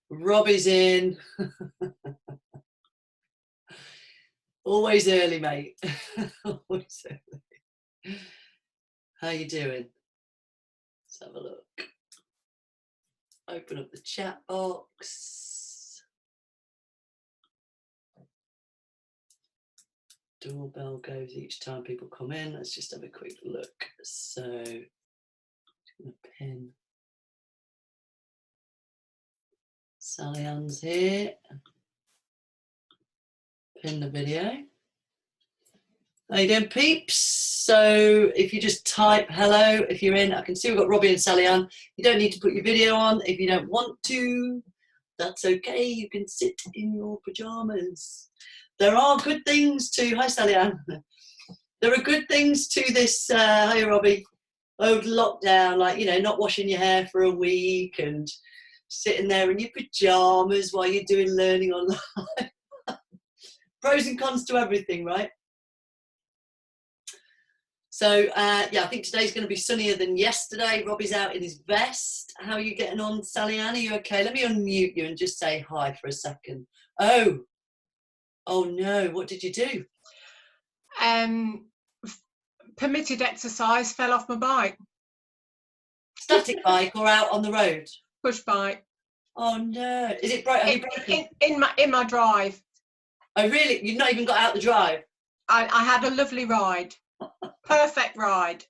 Robbie's in. Always early, mate. Always early. How you doing? Let's have a look. Open up the chat box. Doorbell goes each time people come in. Let's just have a quick look. So, I'm going to pin. Sally Ann's here. Pin the video. How you doing, peeps? So if you just type hello, if you're in, I can see we've got Robbie and Sally Ann. You don't need to put your video on if you don't want to. That's okay. You can sit in your pajamas. There are good things to. Hi, Sally Ann. There are good things to this. Hi, Robbie. Oh, lockdown, like, you know, not washing your hair for a week and sitting there in your pajamas while you're doing learning online. Pros and cons to everything, right? So, yeah, I think today's going to be sunnier than yesterday. Robbie's out in his vest. How are you getting on, Sally Ann? Are you okay? Let me unmute you and just say hi for a second. Oh no, what did you do? Permitted exercise, fell off my bike. Static bike or out on the road? Push bike. Oh no, is it broken? In my drive. Oh really? You've not even got out the drive? I had a lovely ride. Perfect ride.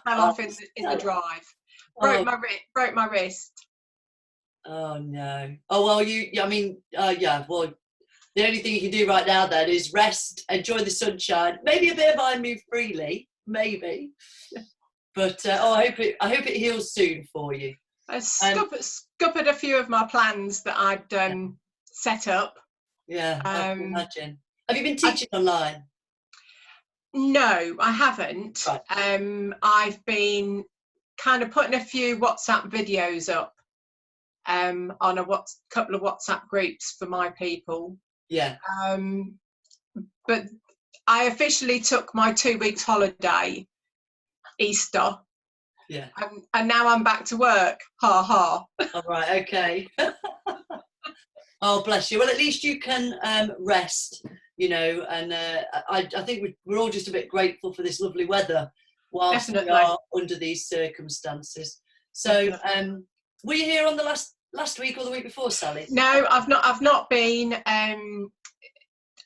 Fell off in the drive. Broke my wrist. Oh no. Oh well, yeah. Well, the only thing you can do right now then is rest, enjoy the sunshine, maybe a bit of I move freely, maybe. But I hope it heals soon for you. I scuppered a few of my plans that I'd set up. Yeah, I can imagine. Have you been teaching online? No, I haven't. Right. I've been kind of putting a few WhatsApp videos up on a couple of WhatsApp groups for my people. Yeah. But I officially took my 2 weeks holiday, Easter. Yeah. And now I'm back to work. Ha ha. All right. Okay. Oh, bless you. Well, at least you can rest, you know, and I think we're all just a bit grateful for this lovely weather whilst we are under these circumstances. So, were you here on the last week or the week before, Sally? No, I've not been.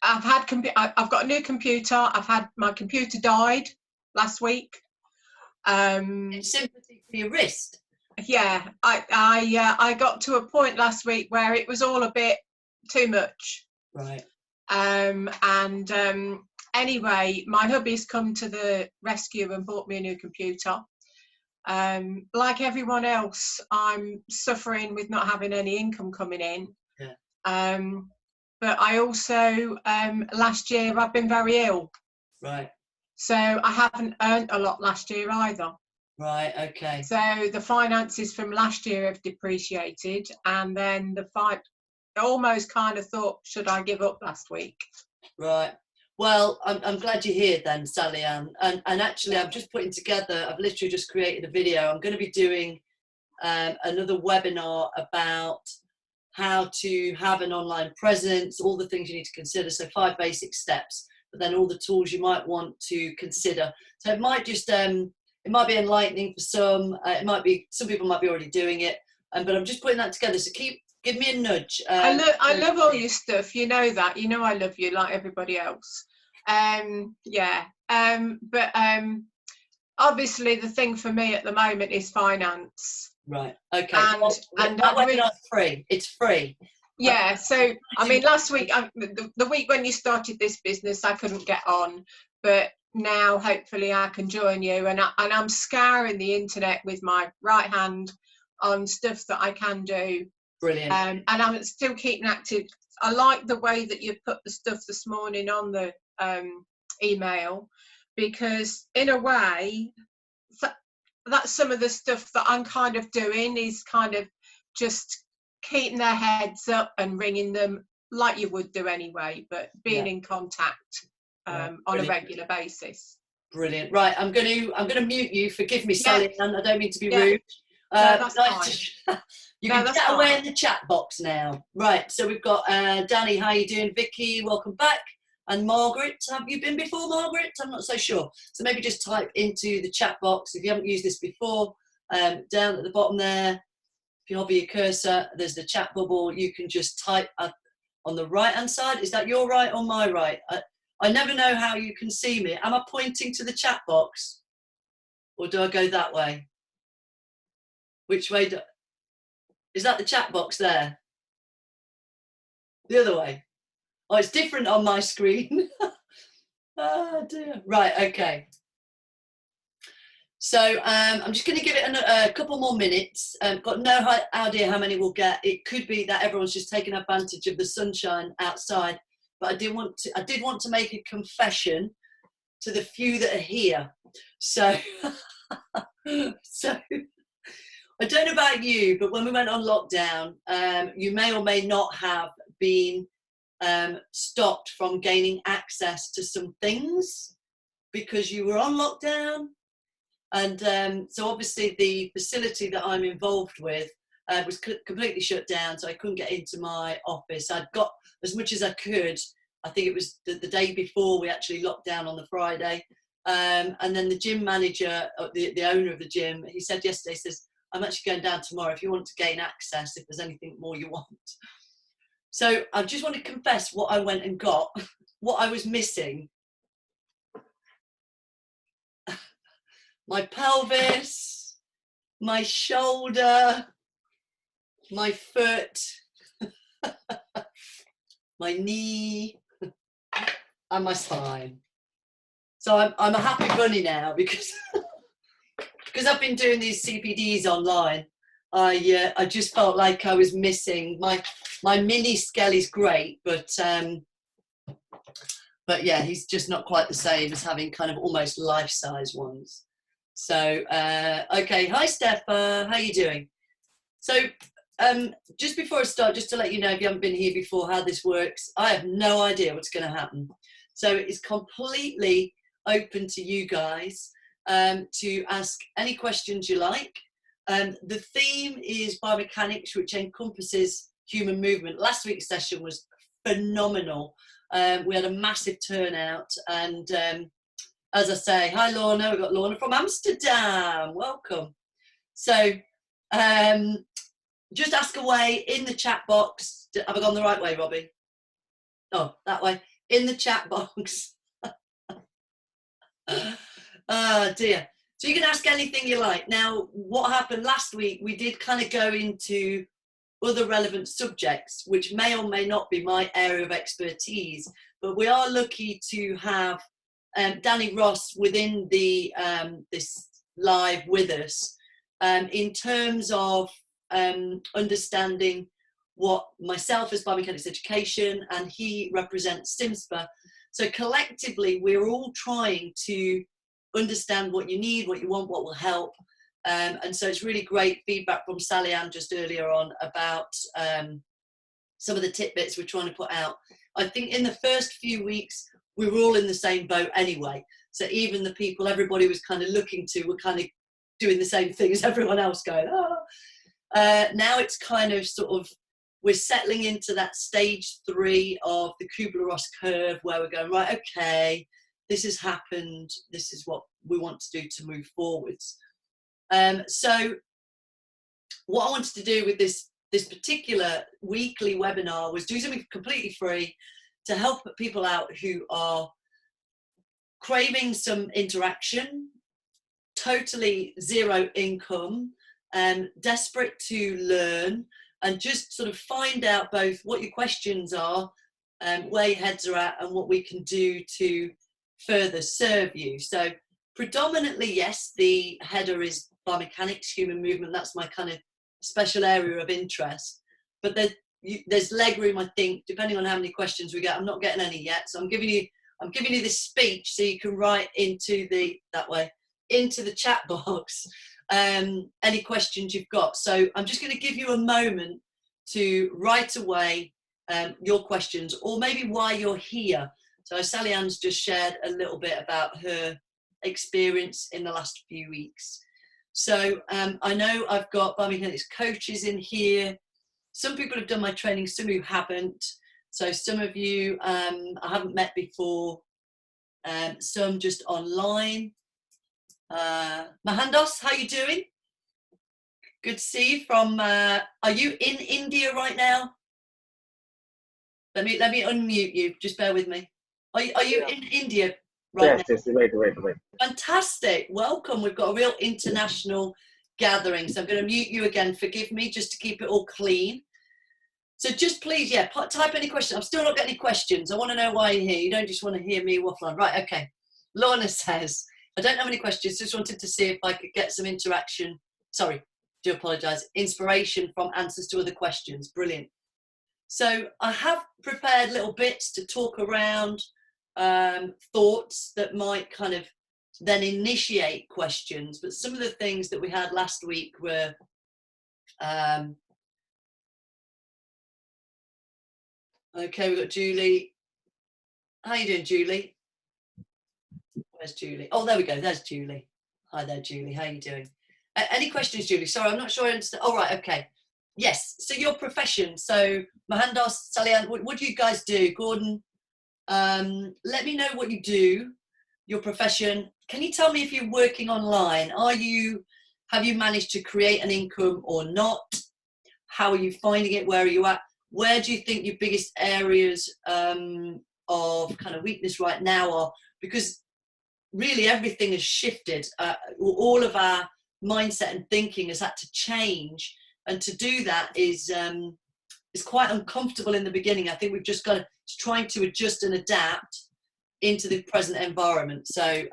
I've got a new computer. I've had my computer died last week. In sympathy for your wrist. Yeah, I got to a point last week where it was all a bit too much. Right. Anyway, my hubby's come to the rescue and bought me a new computer. Like everyone else, I'm suffering with not having any income coming in. Yeah. But I also last year I've been very ill. Right. So I haven't earned a lot last year either. Right, okay. So the finances from last year have depreciated, and then I almost kind of thought, should I give up last week? Right. Well, I'm glad you're here then, Sally Ann. And actually, I'm just putting together, I've literally just created a video. I'm going to be doing another webinar about how to have an online presence, all the things you need to consider. So 5 basic steps, but then all the tools you might want to consider. So it might just, it might be enlightening for some. It might be, some people might be already doing it. But I'm just putting that together. So give me a nudge. I love all your stuff. You know that. You know I love you like everybody else. Yeah. But obviously the thing for me at the moment is finance. Right. Okay. And that webinar's free. It's free. Yeah. So I mean, last week, the week when you started this business, I couldn't get on, but now hopefully I can join you. And I'm scouring the internet with my right hand on stuff that I can do. Brilliant. And I'm still keeping active. I like the way that you put the stuff this morning on the email, because in a way that's some of the stuff that I'm kind of doing, is kind of just keeping their heads up and ringing them like you would do anyway, but being in contact on a regular basis. Brilliant. Right, I'm going to mute you. Forgive me, Sally Ann. I don't mean to be rude. No, that's nice fine. you No, can that's get away fine. in the chat box now. Right, so we've got Danny, how you doing? Vicky, welcome back. And Margaret, have you been before, Margaret? I'm not so sure. So maybe just type into the chat box if you haven't used this before. Down at the bottom there, if you hover your cursor, there's the chat bubble. You can just type on the right hand side. Is that your right or my right? I never know how you can see me. Am I pointing to the chat box? Or do I go that way? Which way is that the chat box there? The other way? Oh, it's different on my screen. Oh dear. Right, okay. So I'm just going to give it a couple more minutes. Got no idea how many we'll get. It could be that everyone's just taking advantage of the sunshine outside. But I did want to make a confession to the few that are here. So, so I don't know about you, but when we went on lockdown, you may or may not have been stopped from gaining access to some things because you were on lockdown. And so obviously the facility that I'm involved with was completely shut down, so I couldn't get into my office. I'd got as much as I could. I think it was the day before we actually locked down on the Friday. And then the gym manager, the owner of the gym, he said yesterday, says, I'm actually going down tomorrow if you want to gain access, if there's anything more you want. So I just want to confess what I went and got, what I was missing. My pelvis, my shoulder, my foot, my knee, and my spine. So I'm a happy bunny now because I've been doing these CPDs online. I just felt like I was missing my mini Skelly's great, but yeah, he's just not quite the same as having kind of almost life-size ones. So okay, hi Steph, how you doing? So just before I start, just to let you know, if you haven't been here before, how this works, I have no idea what's going to happen. So it's completely open to you guys to ask any questions you like. The theme is biomechanics, which encompasses human movement. Last week's session was phenomenal. We had a massive turnout, and as I say, hi Lorna, we've got Lorna from Amsterdam, welcome. So just ask away in the chat box. Have I gone the right way, Robbie? Oh, that way, in the chat box. Oh dear. So you can ask anything you like. Now, what happened last week, we did kind of go into other relevant subjects, which may or may not be my area of expertise, but we are lucky to have Danny Ross within the this live with us in terms of understanding what myself as biomechanics education, and he represents SIMSPA. So collectively, we're all trying to understand what you need, what you want, what will help. And so it's really great feedback from Sally Ann just earlier on about some of the tidbits we're trying to put out. I think in the first few weeks, we were all in the same boat anyway. So even the people everybody was kind of looking to were kind of doing the same thing as everyone else, going, oh. Now it's kind of sort of, we're settling into that stage 3 of the Kubler-Ross curve where we're going, right, okay, this has happened. This is what we want to do to move forwards. So what I wanted to do with this particular weekly webinar was do something completely free to help people out who are craving some interaction, totally zero income, desperate to learn, and just sort of find out both what your questions are, where your heads are at, and what we can do to further serve you. So predominantly, yes, the header is biomechanics, human movement. That's my kind of special area of interest. But there's leg room, I think, depending on how many questions we get. I'm not getting any yet, so I'm giving you this speech so you can write into the chat box any questions you've got. So I'm just going to give you a moment to write away your questions, or maybe why you're here. So Sally Ann's just shared a little bit about her experience in the last few weeks. So I know I've got Biomechanics coaches in here. Some people have done my training, some who haven't. So some of you I haven't met before, some just online. Mahandos, how you doing? Good to see you from, are you in India right now? Let me unmute you, just bear with me. Are you in India right now? Yes, wait. Fantastic, welcome. We've got a real international gathering. So I'm going to mute you again, forgive me, just to keep it all clean. So just please, yeah, type any questions. I'm still not getting any questions. I want to know why you're here. You don't just want to hear me waffle on. Right, okay. Lorna says, I don't have any questions, just wanted to see if I could get some interaction. Sorry, do apologise. Inspiration from answers to other questions. Brilliant. So I have prepared little bits to talk around thoughts that might kind of then initiate questions. But some of the things that we had last week were okay, we've got Julie. How you doing, Julie? Where's Julie? Oh, there we go. There's Julie. Hi there, Julie. How are you doing? Any questions, Julie? Sorry, I'm not sure I understand. Oh, right. Okay. Yes. So your profession. So Mahandos, Salian, what do you guys do? Gordon, let me know what you do, your profession. Can you tell me if you're working online? Have you managed to create an income or not? How are you finding it? Where are you at? Where do you think your biggest areas of kind of weakness right now are? Because really everything has shifted. All of our mindset and thinking has had to change. And to do that is quite uncomfortable in the beginning. I think we've just got to trying to adjust and adapt into the present environment. So,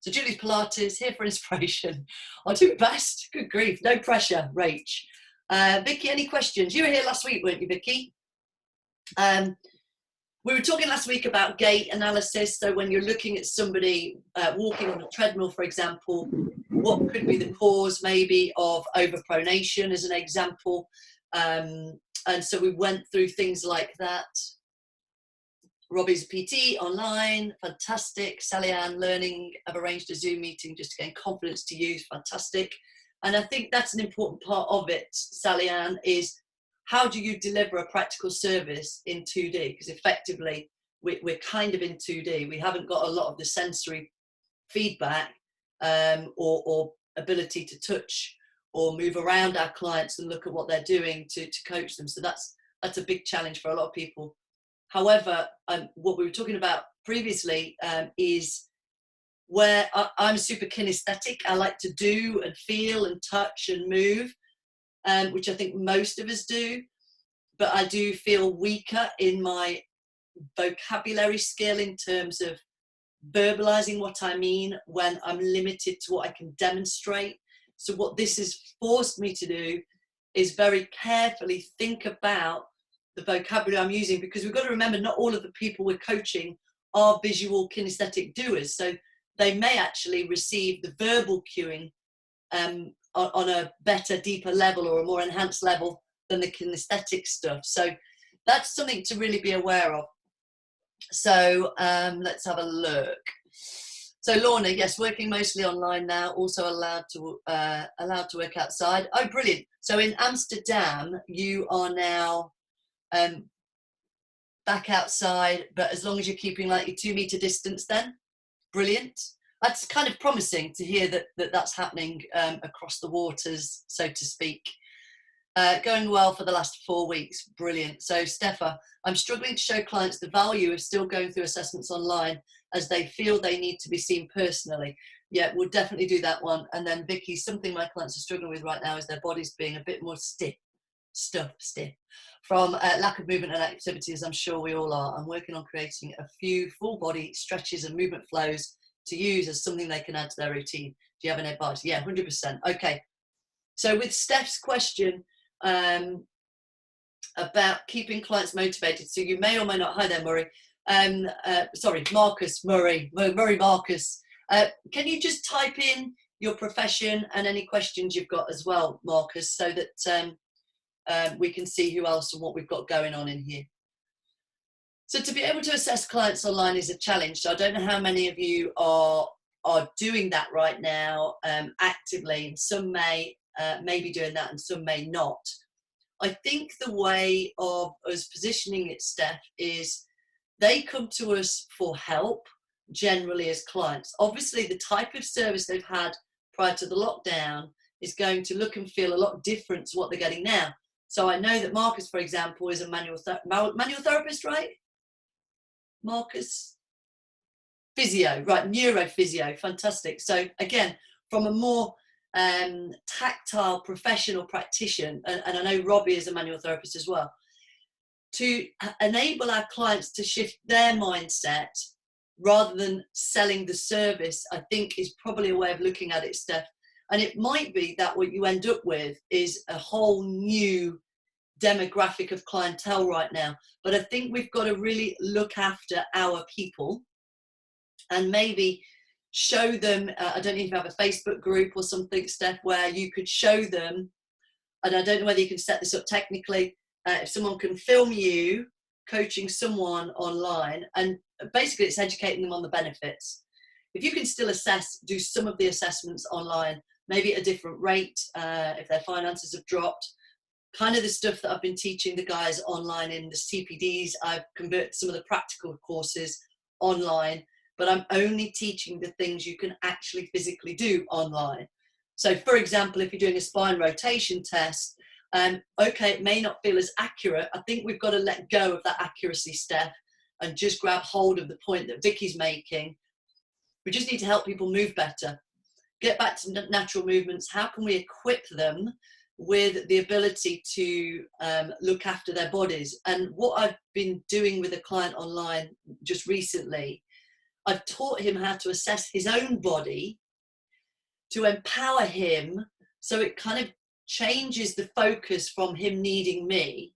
so Julie's Pilates, here for inspiration. I'll do my best. Good grief, no pressure, Rach. Vicky, any questions? You were here last week, weren't you, Vicky? We were talking last week about gait analysis. So when you're looking at somebody walking on a treadmill, for example, what could be the cause maybe of overpronation as an example? And so we went through things like that. Robbie's PT online, fantastic. Sally-Ann learning, I've arranged a Zoom meeting just to gain confidence to use, fantastic. And I think that's an important part of it, Sally-Ann, is how do you deliver a practical service in 2D? Because effectively, we're kind of in 2D. We haven't got a lot of the sensory feedback or ability to touch or move around our clients and look at what they're doing to coach them. So that's a big challenge for a lot of people. However, what we were talking about previously is where I'm super kinesthetic. I like to do and feel and touch and move, which I think most of us do. But I do feel weaker in my vocabulary skill in terms of verbalizing what I mean when I'm limited to what I can demonstrate. So what this has forced me to do is very carefully think about the vocabulary I'm using, because we've got to remember not all of the people we're coaching are visual kinesthetic doers. So they may actually receive the verbal cueing on a better, deeper level or a more enhanced level than the kinesthetic stuff. So that's something to really be aware of. So let's have a look. So Lorna, yes, working mostly online now, also allowed to work outside. Oh, brilliant. So in Amsterdam, you are now back outside, but as long as you're keeping like your 2 meter distance then. Brilliant. That's kind of promising to hear that's happening across the waters, so to speak. Going well for the last 4 weeks. Brilliant. So Steffa, I'm struggling to show clients the value of still going through assessments online as they feel they need to be seen personally. Yeah, we'll definitely do that one. And then Vicky, something my clients are struggling with right now is their bodies being a bit more stiff from lack of movement and activity, as I'm sure we all are. I'm working on creating a few full body stretches and movement flows to use as something they can add to their routine. Do you have any advice? Yeah, 100%. Okay. So with Steph's question about keeping clients motivated, so you may or may not, hi there, Murray. Sorry, Marcus, Murray Marcus. Can you just type in your profession and any questions you've got as well, Marcus, so that we can see who else and what we've got going on in here. So to be able to assess clients online is a challenge. So I don't know how many of you are are doing that right now actively, and some may be doing that and some may not. I think the way of us positioning it, Steph, is they come to us for help generally as clients. Obviously, the type of service they've had prior to the lockdown is going to look and feel a lot different to what they're getting now. So I know that Marcus, for example, is a manual therapist, right? Marcus? Physio, right, neurophysio, fantastic. So again, from a more tactile professional practitioner, and I know Robbie is a manual therapist as well, to enable our clients to shift their mindset rather than selling the service, I think is probably a way of looking at it, Steph. And it might be that what you end up with is a whole new demographic of clientele right now. But I think we've got to really look after our people and maybe show them, I don't know if you have a Facebook group or something, Steph, where you could show them, and I don't know whether you can set this up technically, if someone can film you coaching someone online, and basically it's educating them on the benefits. If you can still do some of the assessments online, maybe at a different rate, if their finances have dropped, kind of the stuff that I've been teaching the guys online in the CPDs, I've converted some of the practical courses online, but I'm only teaching the things you can actually physically do online. So for example, if you're doing a spine rotation test, okay, it may not feel as accurate. I think we've got to let go of that accuracy, Steph, and just grab hold of the point that Vicky's making. We just need to help people move better, get back to natural movements. How can we equip them with the ability to look after their bodies? And what I've been doing with a client online just recently, I've taught him how to assess his own body to empower him, so it kind of changes the focus from him needing me.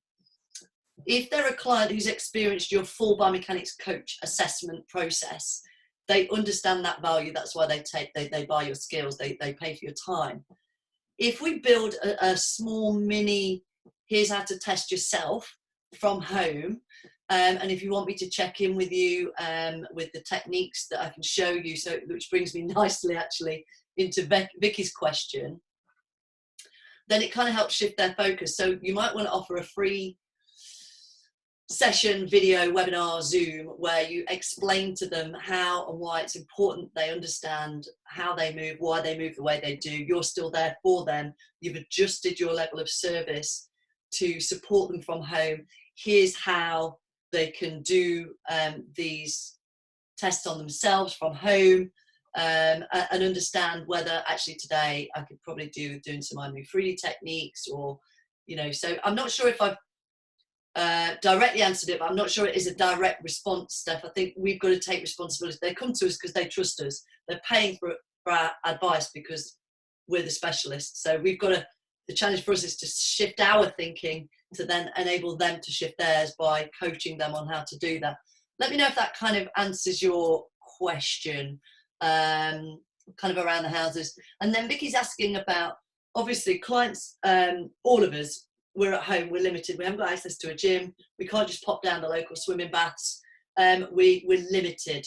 If they're a client who's experienced your full Biomechanics Coach assessment process, they understand that value. That's why they buy your skills, they pay for your time. If we build a small mini, here's how to test yourself from home, and if you want me to check in with you with the techniques that I can show you, so which brings me nicely actually into Vicky's question, then it kind of helps shift their focus. So you might want to offer a free session, video, webinar, Zoom, where you explain to them how and why it's important they understand how they move, why they move the way they do. You're still there for them. You've adjusted your level of service to support them from home. Here's how they can do these tests on themselves from home, and understand whether actually today I could probably doing some iMove 3D techniques, or, you know, so I'm not sure if I've directly answered it, but I'm not sure it is a direct response, Steph. I think we've got to take responsibility. They come to us because they trust us. They're paying for our advice because we're the specialists. So we've got to, the challenge for us is to shift our thinking to then enable them to shift theirs by coaching them on how to do that. Let me know if that kind of answers your question, kind of around the houses. And then Vicky's asking about, obviously, clients, all of us, we're at home, we're limited, we haven't got access to a gym, we can't just pop down the local swimming baths, we're limited.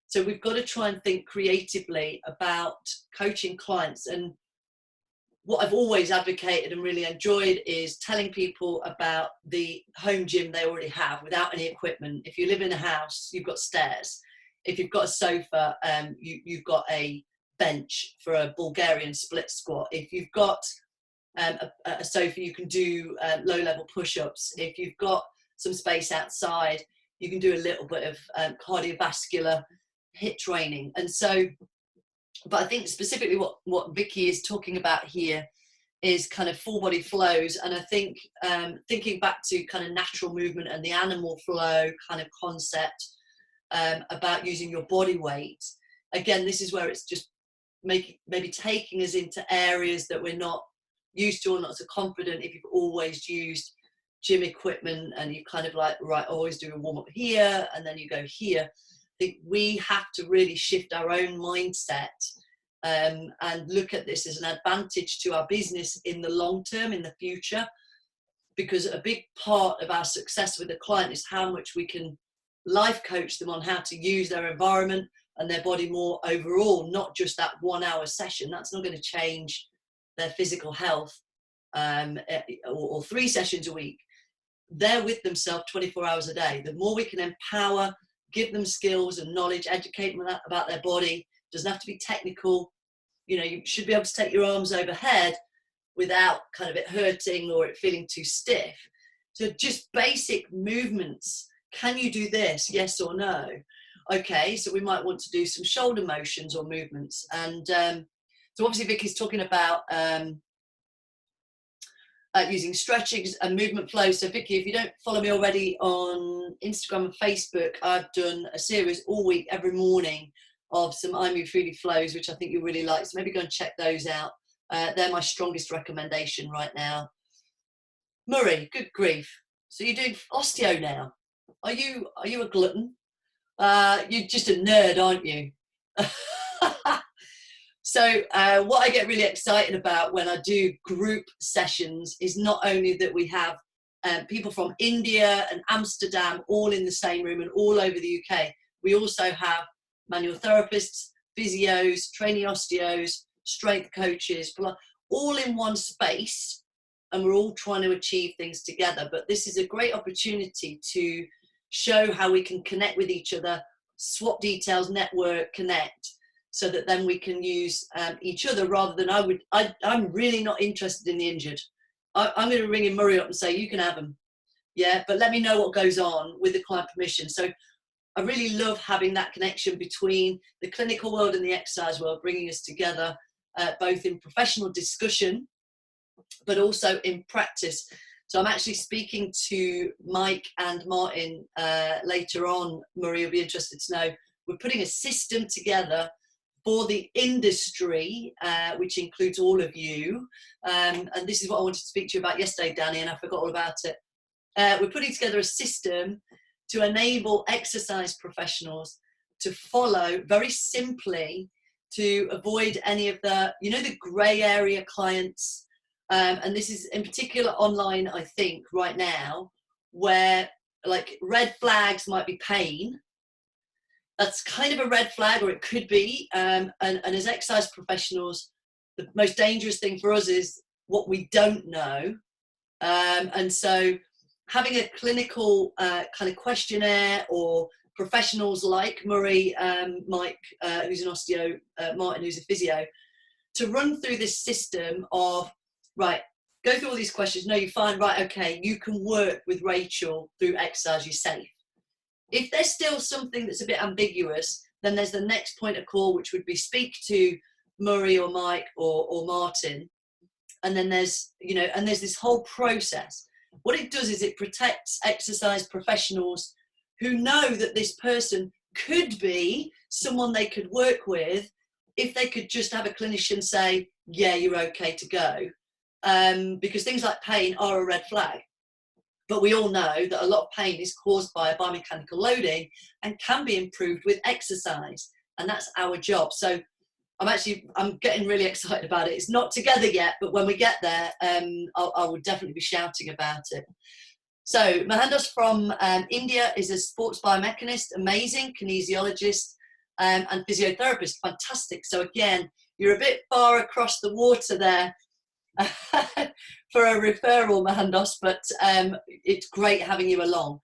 So we've got to try and think creatively about coaching clients. And what I've always advocated and really enjoyed is telling people about the home gym they already have without any equipment. If you live in a house, you've got stairs. If you've got a sofa, you've got a bench for a Bulgarian split squat. If you've got a sofa, you can do low-level push-ups. If you've got some space outside, you can do a little bit of cardiovascular HIIT training. And so, but I think specifically what Vicky is talking about here is kind of full body flows. And I think thinking back to kind of natural movement and the animal flow kind of concept about using your body weight, again, this is where it's just maybe taking us into areas that we're not used to or not so confident. If you've always used gym equipment and you kind of like, right, always do a warm up here and then you go here, I think we have to really shift our own mindset and look at this as an advantage to our business in the long term, in the future, because a big part of our success with a client is how much we can life coach them on how to use their environment and their body more overall, not just that 1 hour session. That's not going to change their physical health, or 3 sessions a week. They're with themselves 24 hours a day. The more we can empower, give them skills and knowledge, educate them about their body. Doesn't have to be technical. You know, you should be able to take your arms overhead without kind of it hurting or it feeling too stiff. So just basic movements. Can you do this? Yes or no? Okay, so we might want to do some shoulder motions or movements. And so obviously Vicky's talking about using stretchings and movement flow. So Vicky, if you don't follow me already on Instagram and Facebook, I've done a series all week, every morning, of some I Move Freely flows, which I think you really like. So maybe go and check those out. They're my strongest recommendation right now. Murray, good grief. So you're doing osteo now. Are you a glutton? You're just a nerd, aren't you? So what I get really excited about when I do group sessions is not only that we have people from India and Amsterdam all in the same room and all over the UK. We also have manual therapists, physios, trainee osteos, strength coaches, all in one space, and we're all trying to achieve things together. But this is a great opportunity to show how we can connect with each other, swap details, network, connect, so that then we can use each other rather than I'm really not interested in the injured. I'm going to ring Murray up and say, you can have them. Yeah, but let me know what goes on with the client permission. So I really love having that connection between the clinical world and the exercise world, bringing us together, both in professional discussion, but also in practice. So I'm actually speaking to Mike and Martin later on. Murray will be interested to know. We're putting a system together for the industry, which includes all of you. And this is what I wanted to speak to you about yesterday, Danny, and I forgot all about it. We're putting together a system to enable exercise professionals to follow very simply, to avoid any of the, the grey area clients. And this is in particular online, I think, right now, where like red flags might be pain. That's kind of a red flag, or it could be. And as exercise professionals, the most dangerous thing for us is what we don't know. And so having a clinical kind of questionnaire, or professionals like Murray, Mike, who's an osteo, Martin, who's a physio, to run through this system of, right, go through all these questions. No, you find, right, okay, you can work with Rachel through exercise, you're safe. If there's still something that's a bit ambiguous, then there's the next point of call, which would be speak to Murray or Mike or Martin. And then there's, and there's this whole process. What it does is it protects exercise professionals who know that this person could be someone they could work with if they could just have a clinician say, yeah, you're okay to go. Because things like pain are a red flag. But we all know that a lot of pain is caused by a biomechanical loading and can be improved with exercise. And that's our job. So I'm getting really excited about it. It's not together yet, but when we get there, I will definitely be shouting about it. So Mohandas from India is a sports biomechanist, amazing, kinesiologist, and physiotherapist, fantastic. So again, you're a bit far across the water there for a referral, Mohandas, but it's great having you along.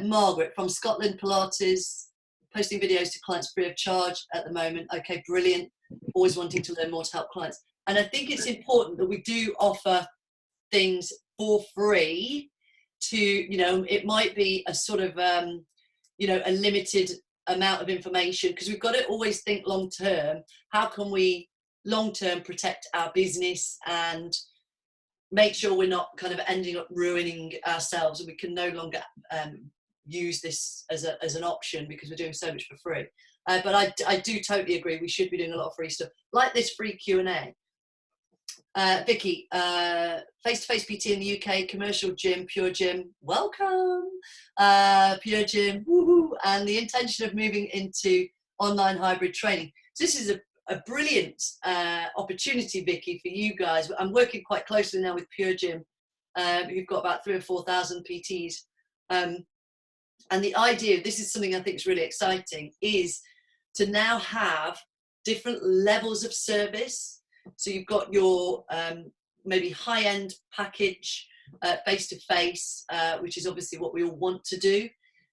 Margaret from Scotland, Pilates, posting videos to clients free of charge at the moment. Okay, brilliant. Always wanting to learn more to help clients. And I think it's important that we do offer things for free to, it might be a sort of, a limited amount of information, because we've got to always think long term. How can we long term protect our business and make sure we're not kind of ending up ruining ourselves, and we can no longer use this as an option because we're doing so much for free. But I do totally agree, we should be doing a lot of free stuff like this free Q&A. Vicky, face-to-face PT in the UK, commercial gym, Pure Gym, welcome. Pure Gym, woohoo, and the intention of moving into online hybrid training. So this is a brilliant opportunity, Vicky, for you guys. I'm working quite closely now with Pure Gym, who've got about 3,000 or 4,000 PTs. And the idea, this is something I think is really exciting, is to now have different levels of service. So you've got your maybe high-end package, face-to-face, which is obviously what we all want to do.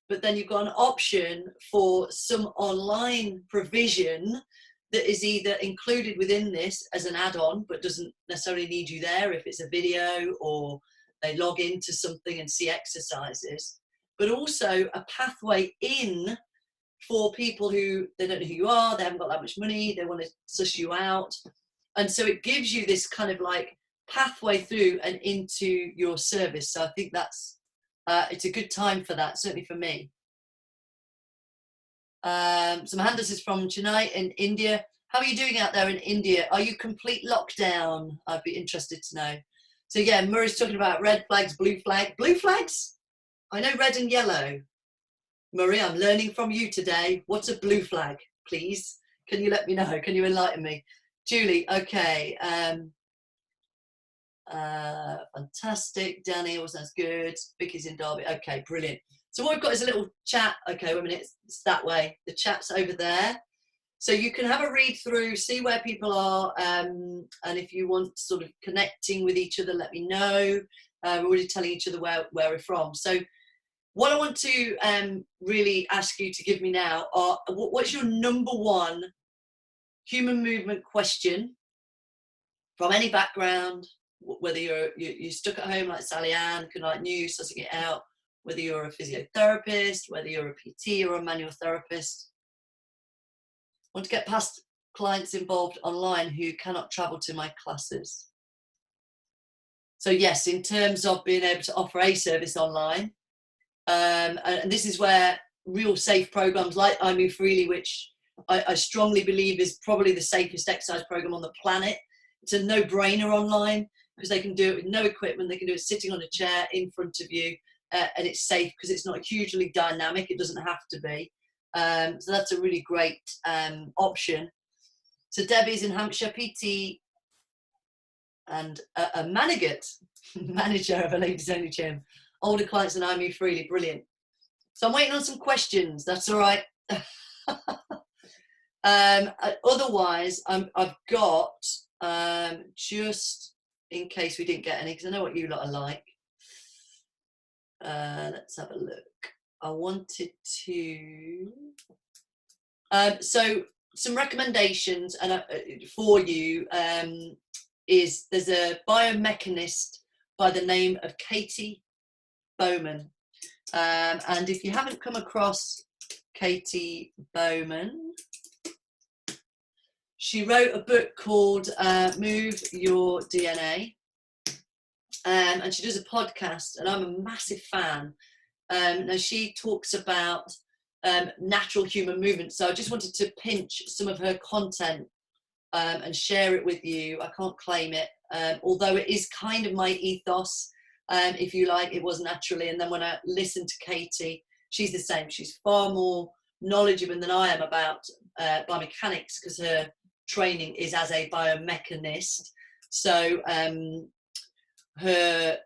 But then you've got an option for some online provision that is either included within this as an add-on, but doesn't necessarily need you there if it's a video or they log into something and see exercises, but also a pathway in for people who, they don't know who you are, they haven't got that much money, they want to suss you out. And so it gives you this kind of like pathway through and into your service. So I think that's, it's a good time for that, certainly for me. Some handles is from Chennai in India. How are you doing out there in India? Are you complete lockdown? I'd be interested to know. So yeah, Murray's talking about red flags, blue flags. I know red and yellow. Murray, I'm learning from you today. What's a blue flag, please? Can you let me know? Can you enlighten me? Julie, okay. Fantastic. Danny, also sounds good. Vicky's in Derby. Okay, brilliant. So what we've got is a little chat. Okay, wait a minute. It's that way. The chat's over there. So you can have a read through, see where people are, and if you want sort of connecting with each other, let me know. We're already telling each other where we're from. So what I want to really ask you to give me now are, what's your number one human movement question from any background, whether you're stuck at home like Sally Ann, can like new, sussing it out, whether you're a physiotherapist, whether you're a PT or a manual therapist. I want to get past clients involved online who cannot travel to my classes. So yes, in terms of being able to offer a service online, and this is where real safe programs like I Move Freely, which I strongly believe is probably the safest exercise program on the planet. It's a no-brainer online because they can do it with no equipment. They can do it sitting on a chair in front of you, and it's safe because it's not hugely dynamic. It doesn't have to be. So that's a really great option. So Debbie's in Hampshire, PT and a manager of a ladies only gym. Older clients and I Move Freely, brilliant. So I'm waiting on some questions, that's all right. Otherwise, I've got, just in case we didn't get any, because I know what you lot are like. Let's have a look. I wanted to, so some recommendations and for you is there's a biomechanist by the name of Katy Bowman, and if you haven't come across Katy Bowman, she wrote a book called Move Your DNA, and she does a podcast, and I'm a massive fan. Now she talks about natural human movement, so I just wanted to pinch some of her content and share it with you. I can't claim it, although it is kind of my ethos, if you like. It was naturally, and then when I listened to Katy, she's the same. She's far more knowledgeable than I am about biomechanics because her training is as a biomechanist. So her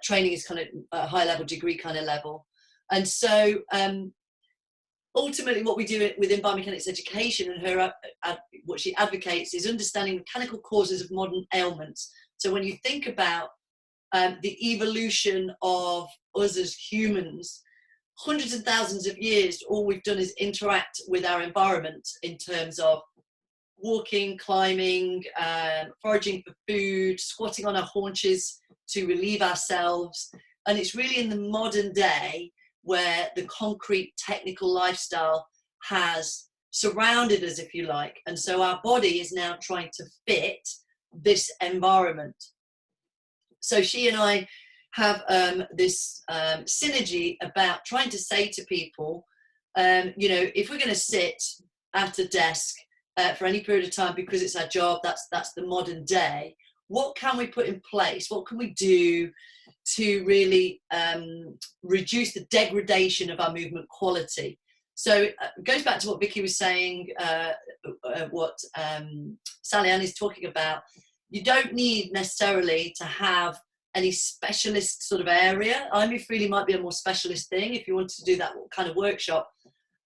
training is kind of a high level degree kind of level. And so ultimately what we do within biomechanics education and her what she advocates is understanding mechanical causes of modern ailments. So when you think about the evolution of us as humans, hundreds and thousands of years, all we've done is interact with our environment in terms of walking, climbing, foraging for food, squatting on our haunches to relieve ourselves. And it's really in the modern day where the concrete technical lifestyle has surrounded us, if you like. And so our body is now trying to fit this environment. So she and I have this synergy about trying to say to people, you know, if we're going to sit at a desk for any period of time because it's our job, that's the modern day, what can we put in place? What can we do to really reduce the degradation of our movement quality? So it goes back to what Vicky was saying, what Sally Ann is talking about. You don't need necessarily to have any specialist sort of area. I Move Freely might be a more specialist thing if you want to do that kind of workshop.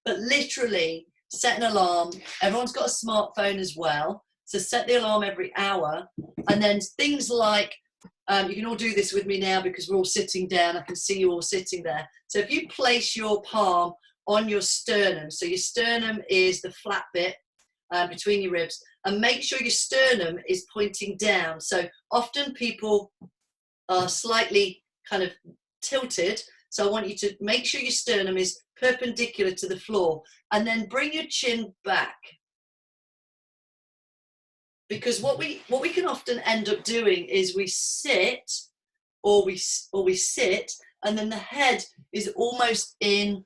But literally set an alarm. Everyone's got a smartphone as well, so set the alarm every hour. And then things like, you can all do this with me now because we're all sitting down. I can see you all sitting there. So if you place your palm on your sternum, so your sternum is the flat bit between your ribs, and make sure your sternum is pointing down. So often people are slightly kind of tilted, so I want you to make sure your sternum is perpendicular to the floor, and then bring your chin back. Because what we can often end up doing is we sit, or we sit, and then the head is almost in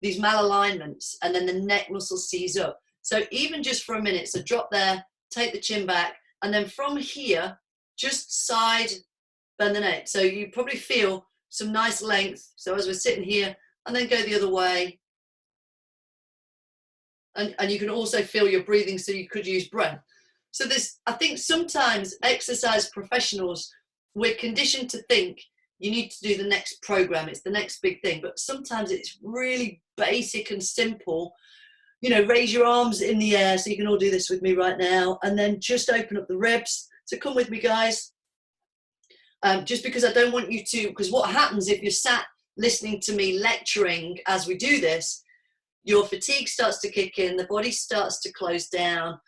these malalignments, and then the neck muscle sees up. So even just for a minute, so drop there, take the chin back, and then from here, just side bend the neck. So you probably feel some nice length. So as we're sitting here, and then go the other way. And you can also feel your breathing, so you could use breath. So this, I think sometimes exercise professionals, we're conditioned to think you need to do the next program, it's the next big thing, but sometimes it's really basic and simple. You know, raise your arms in the air, so you can all do this with me right now, and then just open up the ribs. So come with me, guys. Just because I don't want you to, because what happens if you're sat listening to me lecturing as we do this, your fatigue starts to kick in, the body starts to close down,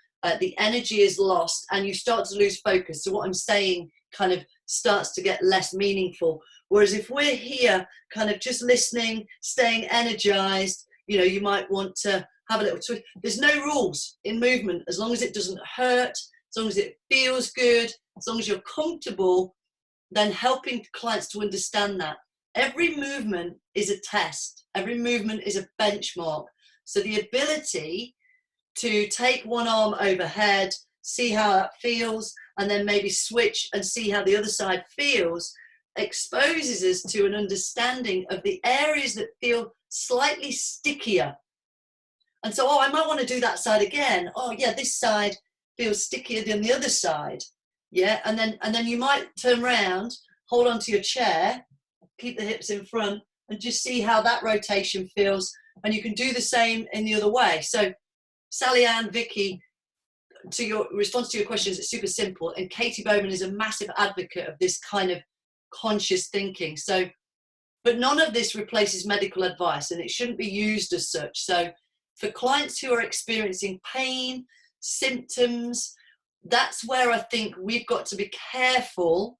the energy is lost, and you start to lose focus. So what I'm saying kind of starts to get less meaningful. Whereas if we're here kind of just listening, staying energized, you know, you might want to have a little twist. There's no rules in movement, as long as it doesn't hurt, as long as it feels good, as long as you're comfortable, then helping clients to understand that. Every movement is a test. Every movement is a benchmark. So the ability to take one arm overhead, see how that feels, and then maybe switch and see how the other side feels, exposes us to an understanding of the areas that feel slightly stickier. And so, oh, I might want to do that side again. Oh yeah, this side feels stickier than the other side. Yeah, and then you might turn around, hold onto your chair, keep the hips in front, and just see how that rotation feels. And you can do the same in the other way. So Sally Ann, Vicky, to your response to your questions, it's super simple. And Katy Bowman is a massive advocate of this kind of conscious thinking. So, but none of this replaces medical advice, and it shouldn't be used as such. So for clients who are experiencing pain, symptoms, that's where I think we've got to be careful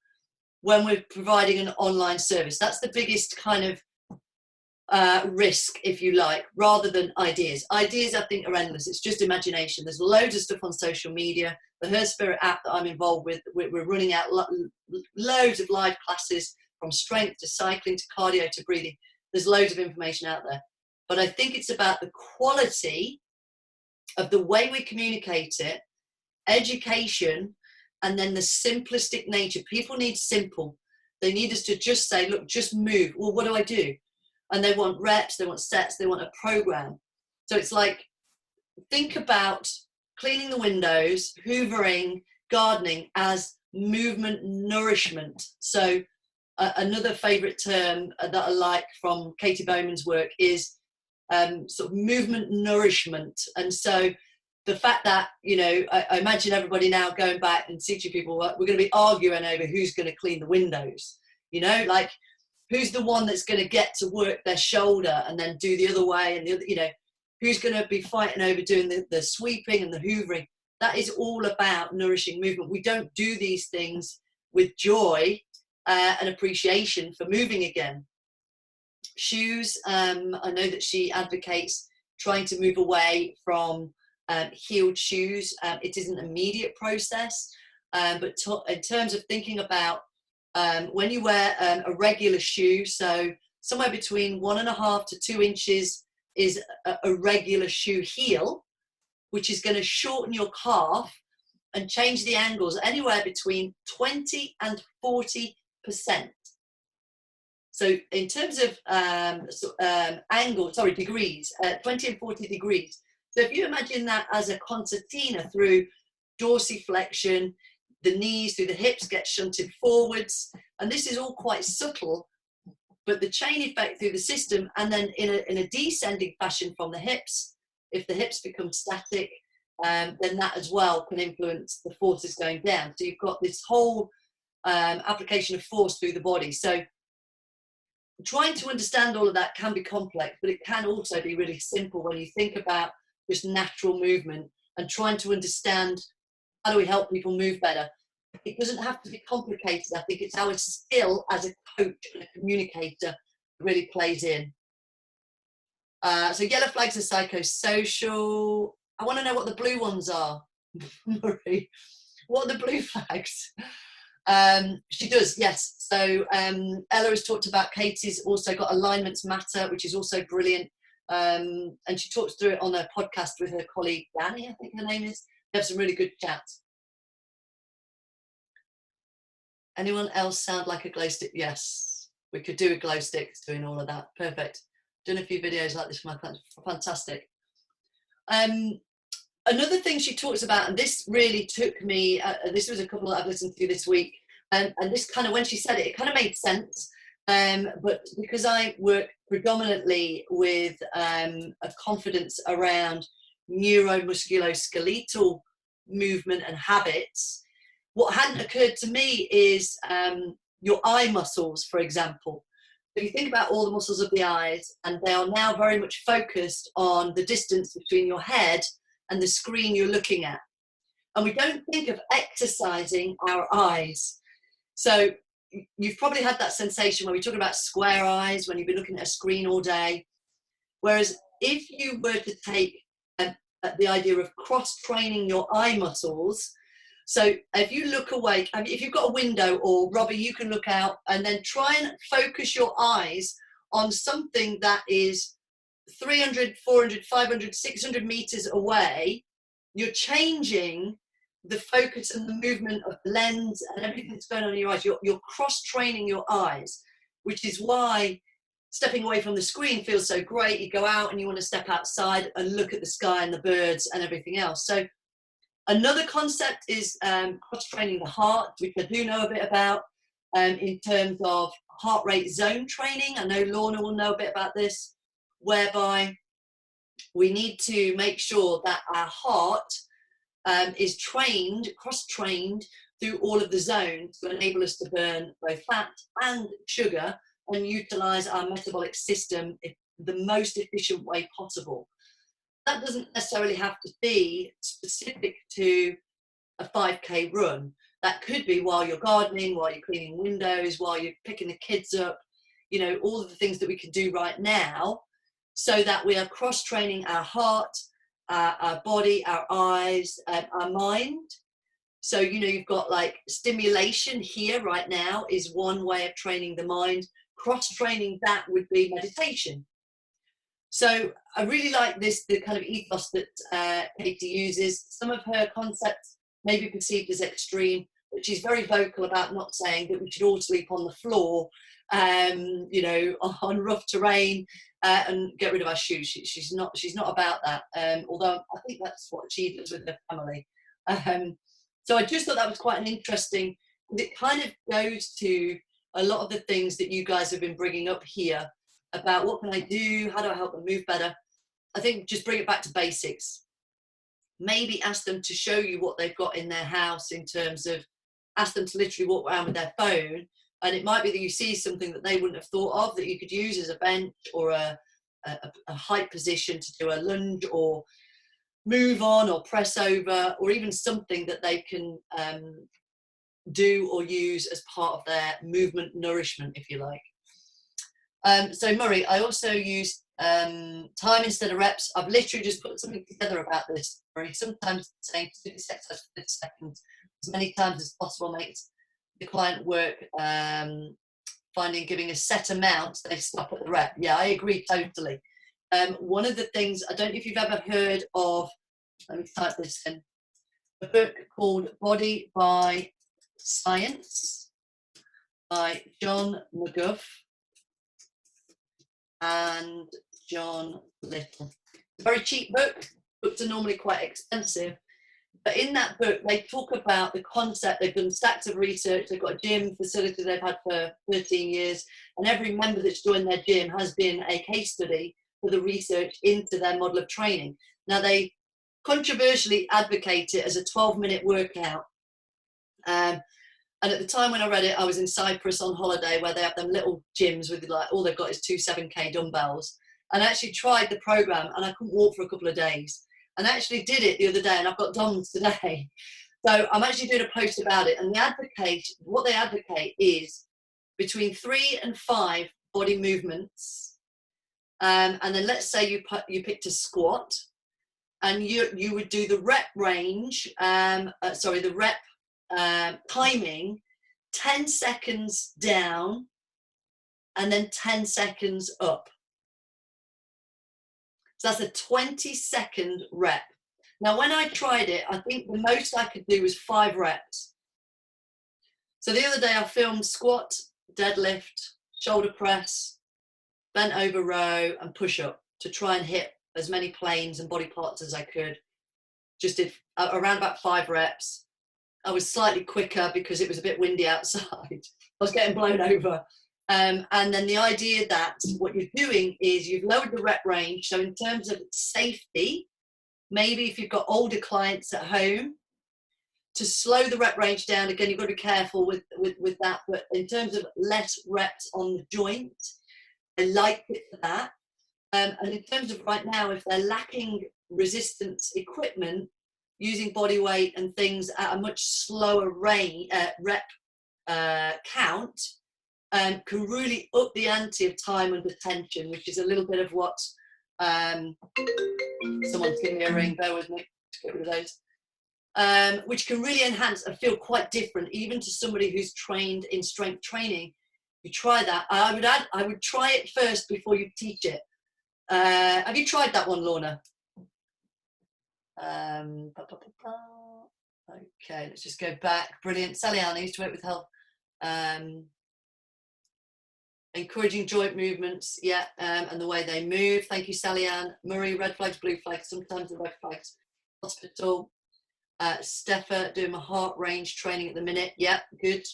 when we're providing an online service. That's the biggest kind of risk, if you like, rather than ideas. Ideas, I think, are endless. It's just imagination. There's loads of stuff on social media. The Her Spirit app that I'm involved with, we're running out loads of live classes, from strength to cycling to cardio to breathing. There's loads of information out there. But I think it's about the quality of the way we communicate it, education, and then the simplistic nature. People need simple. They need us to just say, look, just move. Well, what do I do? And they want reps, they want sets, they want a program. So it's like, think about cleaning the windows, hoovering, gardening as movement nourishment. So another favorite term that I like from Katy Bowman's work is sort of movement nourishment. And so the fact that, you know, I imagine everybody now going back and teaching people, we're going to be arguing over who's going to clean the windows, you know, like who's the one that's going to get to work their shoulder and then do the other way, and the other, you know, who's going to be fighting over doing the sweeping and the hoovering. That is all about nourishing movement. We don't do these things with joy and appreciation for moving again. Shoes, I know that she advocates trying to move away from heeled shoes. It is an immediate process, but in terms of thinking about when you wear a regular shoe, so somewhere between 1.5 to 2 inches is a regular shoe heel, which is going to shorten your calf and change the angles anywhere between 20 and 40%. So in terms of degrees, 20 and 40 degrees. So if you imagine that as a concertina through dorsiflexion, the knees through the hips get shunted forwards, and this is all quite subtle, but the chain effect through the system, and then in a descending fashion from the hips If the hips become static, then that as well can influence the forces going down. So you've got this whole application of force through the body. So trying to understand all of that can be complex, but it can also be really simple when you think about just natural movement and trying to understand how do we help people move better. It doesn't have to be complicated. I think it's our skill as a coach and a communicator that really plays in. So yellow flags are psychosocial. I want to know what the blue ones are. Marie, what are the blue flags? She does, yes. So Ella has talked about Katie's also got alignments matter, which is also brilliant. And she talks through it on a podcast with her colleague Danny, I think her name is. They have some really good chats. Anyone else sound like a glow stick? Yes, we could do a glow stick doing all of that. Perfect. Done a few videos like this for my clients. Fantastic. Another thing she talks about, and this really took me, this was a couple that I've listened to this week, and this kind of, when she said it, it kind of made sense. But because I work predominantly with a confidence around neuromusculoskeletal movement and habits, what hadn't occurred to me is your eye muscles, for example. If you think about all the muscles of the eyes, and they are now very much focused on the distance between your head and the screen you're looking at. And we don't think of exercising our eyes. So you've probably had that sensation when we talk about square eyes, when you've been looking at a screen all day. Whereas if you were to take the idea of cross-training your eye muscles, so if you look away, I mean, if you've got a window, or Robbie, you can look out and then try and focus your eyes on something that is 300, 400, 500, 600 meters away, you're changing the focus and the movement of the lens and everything that's going on in your eyes. You're cross-training your eyes, which is why stepping away from the screen feels so great. You go out and you want to step outside and look at the sky and the birds and everything else. So another concept is cross-training the heart, which I do know a bit about in terms of heart rate zone training. I know Lorna will know a bit about this, whereby we need to make sure that our heart is trained, cross-trained through all of the zones to enable us to burn both fat and sugar and utilize our metabolic system in the most efficient way possible. That doesn't necessarily have to be specific to a 5K run. That could be while you're gardening, while you're cleaning windows, while you're picking the kids up, you know, all of the things that we can do right now, so that we are cross-training our heart, our body, our eyes, our mind. So, you know, you've got like stimulation here right now is one way of training the mind. Cross-training that would be meditation. So I really like this, the kind of ethos that Katy uses. Some of her concepts may be perceived as extreme, but she's very vocal about not saying that we should all sleep on the floor, you know, on rough terrain and get rid of our shoes. She's not about that, although I think that's what she does with her family. So I just thought that was quite an interesting, it kind of goes to a lot of the things that you guys have been bringing up here about what can I do, how do I help them move better. I think just bring it back to basics. Maybe ask them to show you what they've got in their house, in terms of ask them to literally walk around with their phone, and it might be that you see something that they wouldn't have thought of that you could use as a bench or a height position to do a lunge or move on or press over, or even something that they can do or use as part of their movement nourishment, if you like. So Murray, I also use time instead of reps. I've literally just put something together about this, Murray. Sometimes saying do this exercise for 30 seconds as many times as possible makes the client work, giving a set amount, they stop at the rep. Yeah, I agree totally. One of the things, I don't know if you've ever heard of, let me type this in, a book called Body by Science by John McGuff and John Little. It's a very cheap book. Books are normally quite expensive. But in that book, they talk about the concept. They've done stacks of research. They've got a gym facility they've had for 13 years. And every member that's joined their gym has been a case study for the research into their model of training. Now, they controversially advocate it as a 12-minute workout. And at the time when I read it, I was in Cyprus on holiday, where they have them little gyms with, like, all they've got is 2 7K dumbbells. And I actually tried the program, and I couldn't walk for a couple of days. And I actually did it the other day, and I've got DOMS today. So I'm actually doing a post about it. And what they advocate is between 3 and 5 body movements. And then let's say you picked a squat, and you would do the rep range, the rep timing, 10 seconds down and then 10 seconds up. So that's a 20-second rep. Now, when I tried it, I think the most I could do was 5 reps. So the other day I filmed squat, deadlift, shoulder press, bent over row and push up to try and hit as many planes and body parts as I could. Just did around about 5 reps. I was slightly quicker because it was a bit windy outside. I was getting blown over. And then the idea that what you're doing is you've lowered the rep range. So in terms of safety, maybe if you've got older clients at home, to slow the rep range down, again, you've got to be careful with that. But in terms of less reps on the joint, I like it for that. And in terms of right now, if they're lacking resistance equipment, using body weight and things at a much slower rep count, can really up the ante of time under tension, which is a little bit of what someone's giving me a ring, bear with me to get rid of those, which can really enhance and feel quite different, even to somebody who's trained in strength training. You try that. I would try it first before you teach it. Have you tried that one, Lorna? Okay, let's just go back. Brilliant. Sally Ann, I used to work with health. Encouraging joint movements, yeah, and the way they move. Thank you, Sally Ann. Murray, red flags, blue flags, sometimes the red flags. Hospital. Steffa, doing my heart range training at the minute. Yeah, good.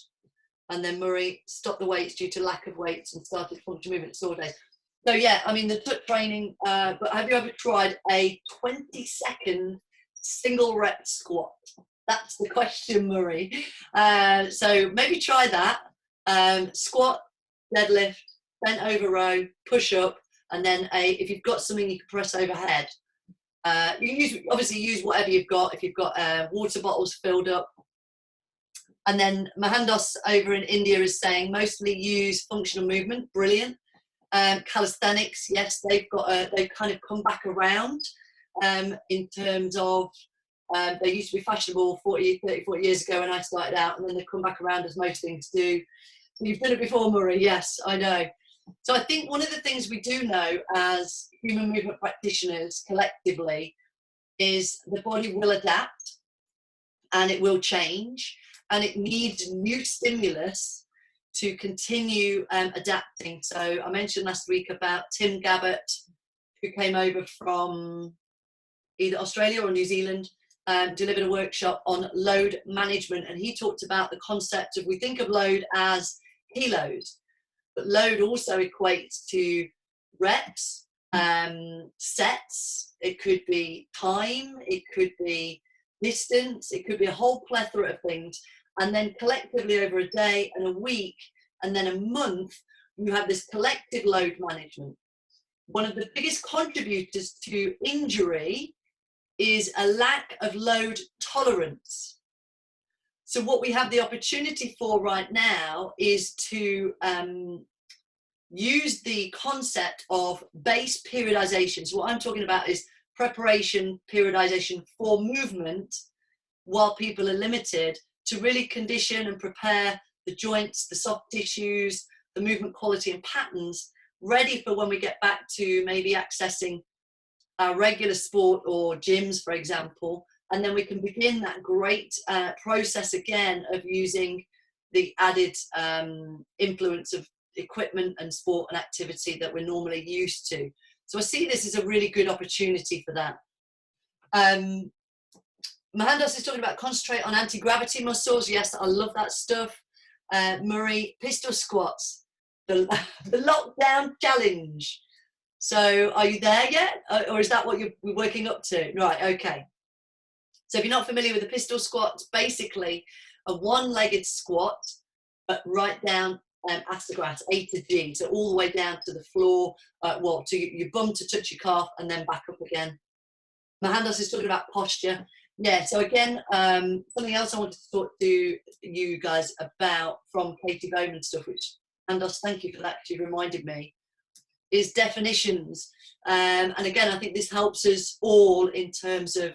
And then Murray, stopped the weights due to lack of weights and started functional movement days. So yeah, I mean, the TUT training, but have you ever tried a 20-second single rep squat? That's the question, Murray. So maybe try that. Squat, deadlift, bent over row, push up, and then if you've got something you can press overhead. You can obviously use whatever you've got. If you've got water bottles filled up. And then Mahandos over in India is saying mostly use functional movement. Brilliant. Calisthenics, yes, they've kind of come back around in terms of they used to be fashionable 40 years ago when I started out, and then they've come back around, as most things do. So you've done it before, Murray. Yes, I know. So I think one of the things we do know as human movement practitioners collectively is the body will adapt and it will change, and it needs new stimulus to continue adapting. So I mentioned last week about Tim Gabbett, who came over from either Australia or New Zealand, delivered a workshop on load management, and he talked about the concept of, we think of load as kilos, but load also equates to reps, sets, it could be time, it could be distance, it could be a whole plethora of things. And then collectively over a day and a week and then a month, you have this collective load management. One of the biggest contributors to injury is a lack of load tolerance. So what we have the opportunity for right now is to use the concept of base periodization. So what I'm talking about is preparation, periodization for movement while people are limited, to really condition and prepare the joints, the soft tissues, the movement quality and patterns, ready for when we get back to maybe accessing our regular sport or gyms, for example, and then we can begin that great process again of using the added influence of equipment and sport and activity that we're normally used to. So I see this as a really good opportunity for that. Mahandos is talking about concentrate on anti-gravity muscles. Yes, I love that stuff. Murray, pistol squats, the lockdown challenge. So are you there yet? Or is that what you're working up to? Right, okay. So if you're not familiar with the pistol squat, it's basically a one-legged squat, but right down astragalus, A to G, so all the way down to the floor, to your bum to touch your calf, and then back up again. Mohandas is talking about posture. Yeah, so again, something else I wanted to talk to you guys about from Katy Bowman stuff, which, Mohandas, thank you for that, because you reminded me, is definitions. And again, I think this helps us all in terms of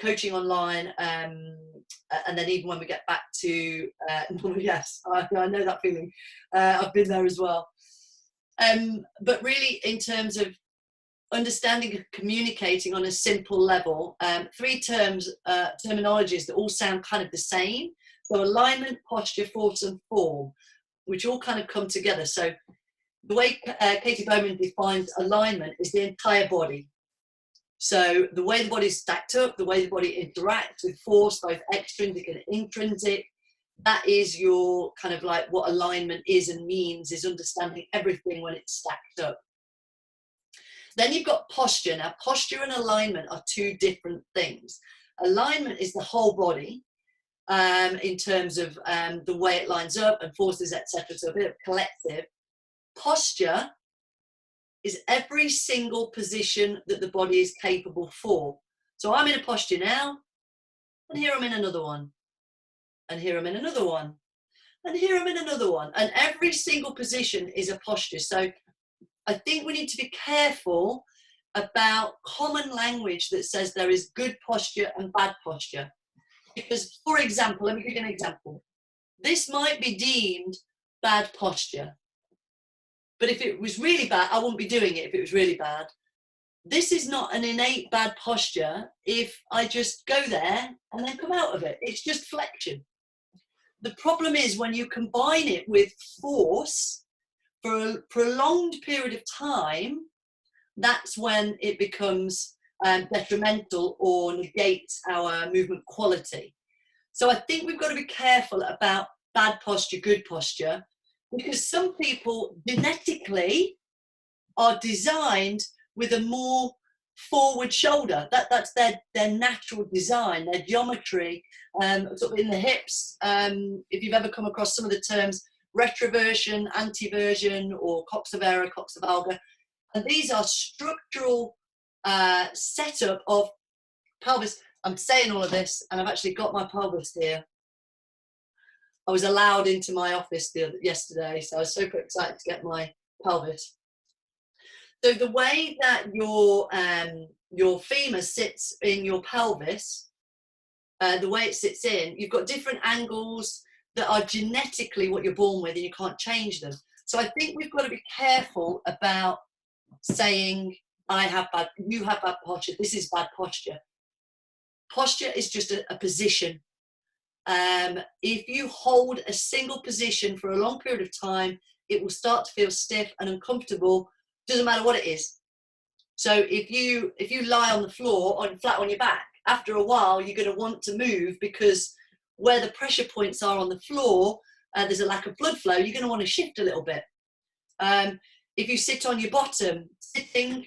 coaching online, and then even when we get back to, yes, I know that feeling. I've been there as well. But really, in terms of understanding and communicating on a simple level, three terminologies that all sound kind of the same. So alignment, posture, force, and form, which all kind of come together. So the way Katy Bowman defines alignment is the entire body. So the way the body is stacked up, the way the body interacts with force, both extrinsic and intrinsic, that is your kind of like what alignment is and means, is understanding everything when it's stacked up. Then you've got posture. Now, posture and alignment are two different things. Alignment is the whole body in terms of the way it lines up and forces, etc. So a bit of collective. Posture is every single position that the body is capable for. So I'm in a posture now, and here I'm in another one, and here I'm in another one, and here I'm in another one. And every single position is a posture. So I think we need to be careful about common language that says there is good posture and bad posture. Because, for example, let me give you an example. This might be deemed bad posture. But if it was really bad, I wouldn't be doing it if it was really bad. This is not an innate bad posture if I just go there and then come out of it. It's just flexion. The problem is when you combine it with force for a prolonged period of time, that's when it becomes detrimental or negates our movement quality. So I think we've got to be careful about bad posture, good posture, because some people genetically are designed with a more forward shoulder. That's their natural design, their geometry, sort of in the hips. If you've ever come across some of the terms retroversion, anteversion, or coxavera, coxavalga, and these are structural setup of pelvis. I'm saying all of this, and I've actually got my pelvis here. I was allowed into my office yesterday, so I was super excited to get my pelvis. So the way that your femur sits in your pelvis, the way it sits in, you've got different angles that are genetically what you're born with, and you can't change them. So I think we've got to be careful about saying, you have bad posture, this is bad posture. Posture is just a position. If you hold a single position for a long period of time, it will start to feel stiff and uncomfortable. Doesn't matter what it is. So if you lie on the floor flat on your back, after a while you're going to want to move, because where the pressure points are on the floor, there's a lack of blood flow. You're going to want to shift a little bit. If you sit on your bottom, sitting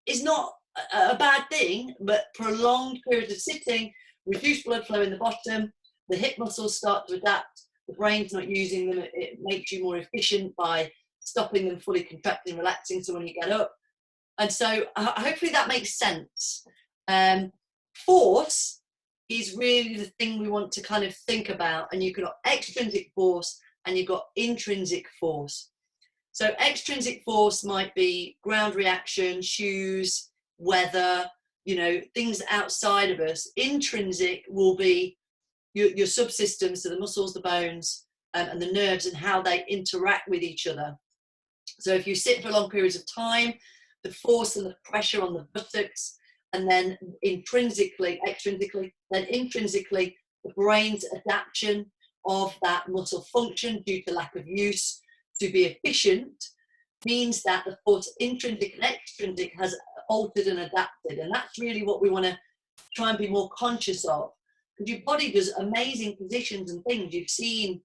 is not a bad thing, but prolonged periods of sitting, reduced blood flow in the bottom, the hip muscles start to adapt, the brain's not using them, it makes you more efficient by stopping them fully contracting, relaxing, so when you get up. And so hopefully that makes sense. Force is really the thing we want to kind of think about, and you've got extrinsic force and you've got intrinsic force. So extrinsic force might be ground reaction, shoes, weather, things outside of us. Intrinsic will be your subsystems, so the muscles, the bones, and the nerves, and how they interact with each other. So if you sit for long periods of time, the force and the pressure on the buttocks, and then extrinsically, then intrinsically, the brain's adaptation of that muscle function due to lack of use to be efficient, means that the force intrinsic and extrinsic has altered and adapted. And that's really what we want to try and be more conscious of. Because your body does amazing positions and things. You've seen,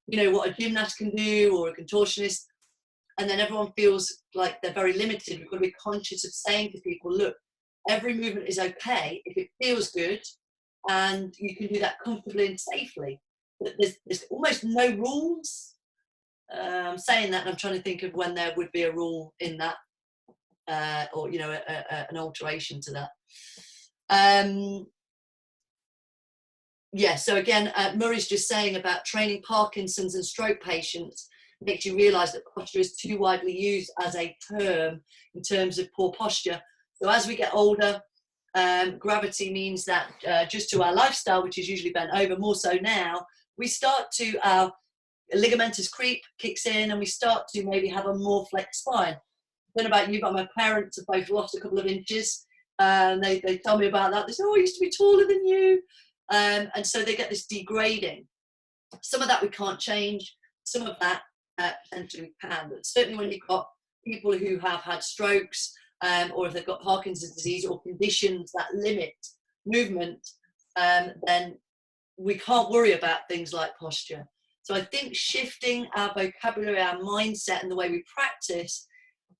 what a gymnast can do, or a contortionist. and then everyone feels like they're very limited. We've got to be conscious of saying to people, look, every movement is okay if it feels good, and you can do that comfortably and safely. But there's almost no rules. Saying that, and I'm trying to think of when there would be a rule in that, or you know, an alteration to that. Yeah, so again, Murray's just saying about training Parkinson's and stroke patients makes you realise that posture is too widely used as a term in terms of poor posture. So as we get older, gravity means that just to our lifestyle, which is usually bent over, more so now, we start to, our ligamentous creep kicks in, and we start to maybe have a more flexed spine. I don't know about you, but my parents have both lost a couple of inches, and they tell me about that. They say, oh, I used to be taller than you. And so they get this degrading. Some of that we can't change, some of that potentially we can, but certainly when you've got people who have had strokes, or if they've got Parkinson's disease or conditions that limit movement, then we can't worry about things like posture. So I think shifting our vocabulary, our mindset, and the way we practice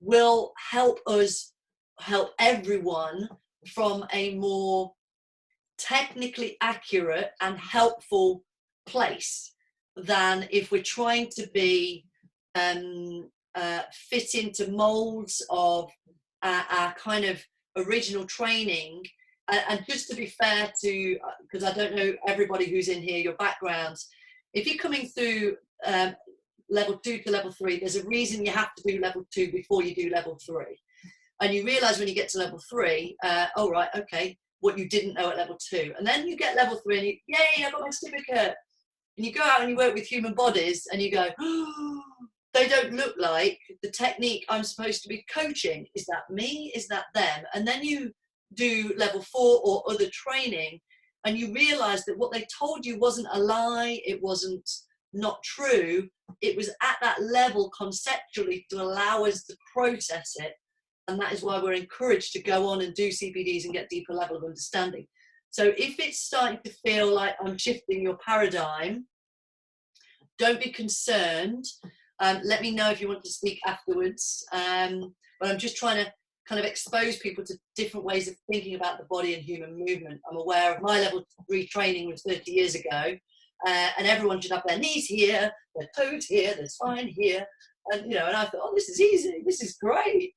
will help us help everyone from a more technically accurate and helpful place than if we're trying to be fit into molds of our kind of original training. And just to be fair to, because I don't know everybody who's in here, your backgrounds, if you're coming through level 2 to level 3, there's a reason you have to do level 2 before you do level 3. And you realise when you get to level 3, oh right, okay, what you didn't know at level 2. And then you get level 3 and you, yay, I got my certificate. And you go out and you work with human bodies and you go, oh, they don't look like the technique I'm supposed to be coaching. Is that me? Is that them? And then you do level 4 or other training, and you realise that what they told you wasn't a lie, it wasn't not true, it was at that level conceptually to allow us to process it. And that is why we're encouraged to go on and do CPDs and get deeper level of understanding. So if it's starting to feel like I'm shifting your paradigm, don't be concerned. Let me know if you want to speak afterwards. But I'm just trying to kind of expose people to different ways of thinking about the body and human movement. I'm aware of my level 3 training was 30 years ago, and everyone should have their knees here, their toes here, their spine here. And, you know, and I thought, oh, this is easy, this is great.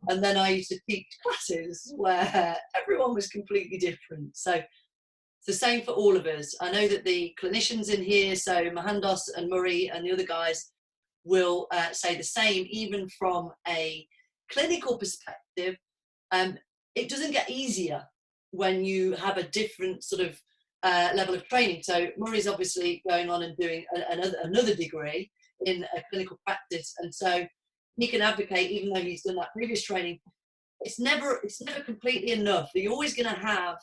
And then I used to teach classes where everyone was completely different. So it's the same for all of us. I know that the clinicians in here, so Mohandas and Murray and the other guys, will say the same, even from a clinical perspective. It doesn't get easier when you have a different sort of level of training. So Murray's obviously going on and doing another degree in a clinical practice, and so he can advocate, even though he's done that previous training. It's never completely enough. You're always going to have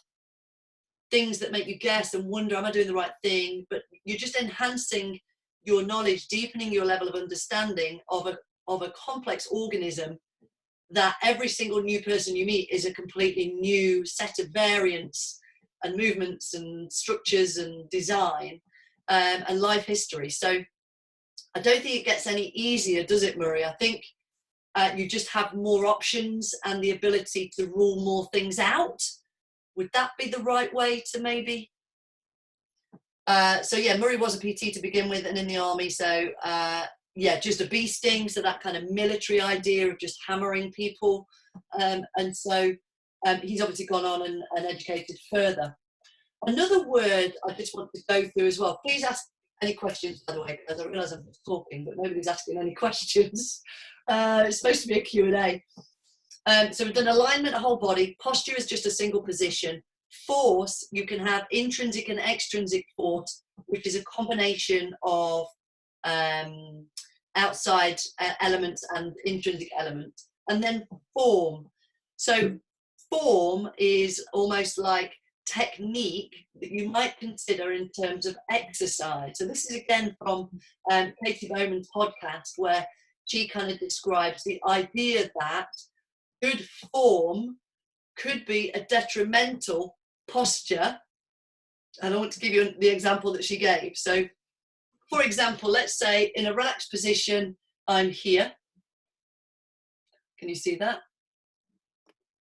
things that make you guess and wonder, am I doing the right thing? But you're just enhancing your knowledge, deepening your level of understanding of a complex organism, that every single new person you meet is a completely new set of variants and movements and structures and design and life history. So I don't think it gets any easier, does it, Murray? I think you just have more options and the ability to rule more things out. Would that be the right way to maybe? So yeah, Murray was a PT to begin with and in the army. So yeah, just a bee sting. So that kind of military idea of just hammering people. And so he's obviously gone on and educated further. Another word I just want to go through as well. Please ask any questions, by the way, because I realise I'm just talking, but nobody's asking any questions. It's supposed to be a Q&A. So we've done alignment, whole body. Posture is just a single position. Force, you can have intrinsic and extrinsic force, which is a combination of outside elements and intrinsic elements. And then form. So form is almost like technique that you might consider in terms of exercise. So this is again from Katy Bowman's podcast, where she kind of describes the idea that good form could be a detrimental posture. And I want to give you the example that she gave. So for example, let's say in a relaxed position, I'm here Can you see that?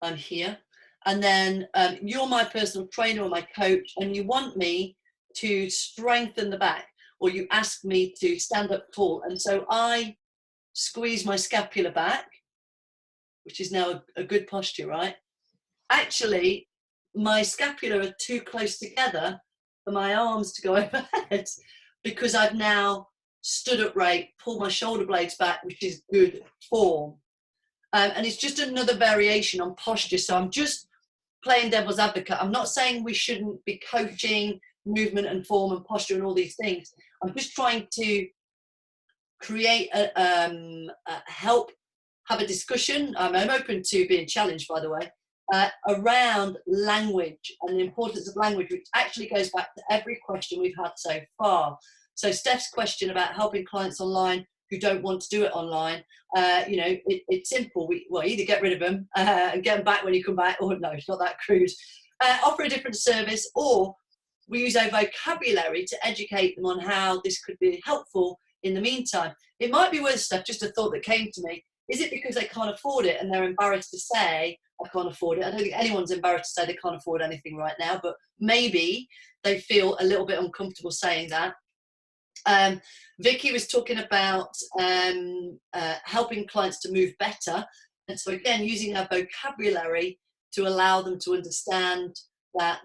I'm here. And then you're my personal trainer or my coach, and you want me to strengthen the back, or you ask me to stand up tall. And so I squeeze my scapula back, which is now a good posture, right? Actually, my scapula are too close together for my arms to go overhead, because I've now stood upright, pulled my shoulder blades back, which is good form. And it's just another variation on posture. So I'm just playing devil's advocate. I'm not saying we shouldn't be coaching movement and form and posture and all these things. I'm just trying to create help have a discussion. I'm open to being challenged, by the way, around language and the importance of language, which actually goes back to every question we've had so far. So Steph's question about helping clients online who don't want to do it online, you know, it's simple. Well, either get rid of them and get them back when you come back, or no, it's not that crude. Offer a different service, or we use our vocabulary to educate them on how this could be helpful in the meantime. It might be worth, Steph, just a thought that came to me. Is it because they can't afford it and they're embarrassed to say, I can't afford it? I don't think anyone's embarrassed to say they can't afford anything right now, but maybe they feel a little bit uncomfortable saying that. Vicky was talking about helping clients to move better. And so again, using our vocabulary to allow them to understand that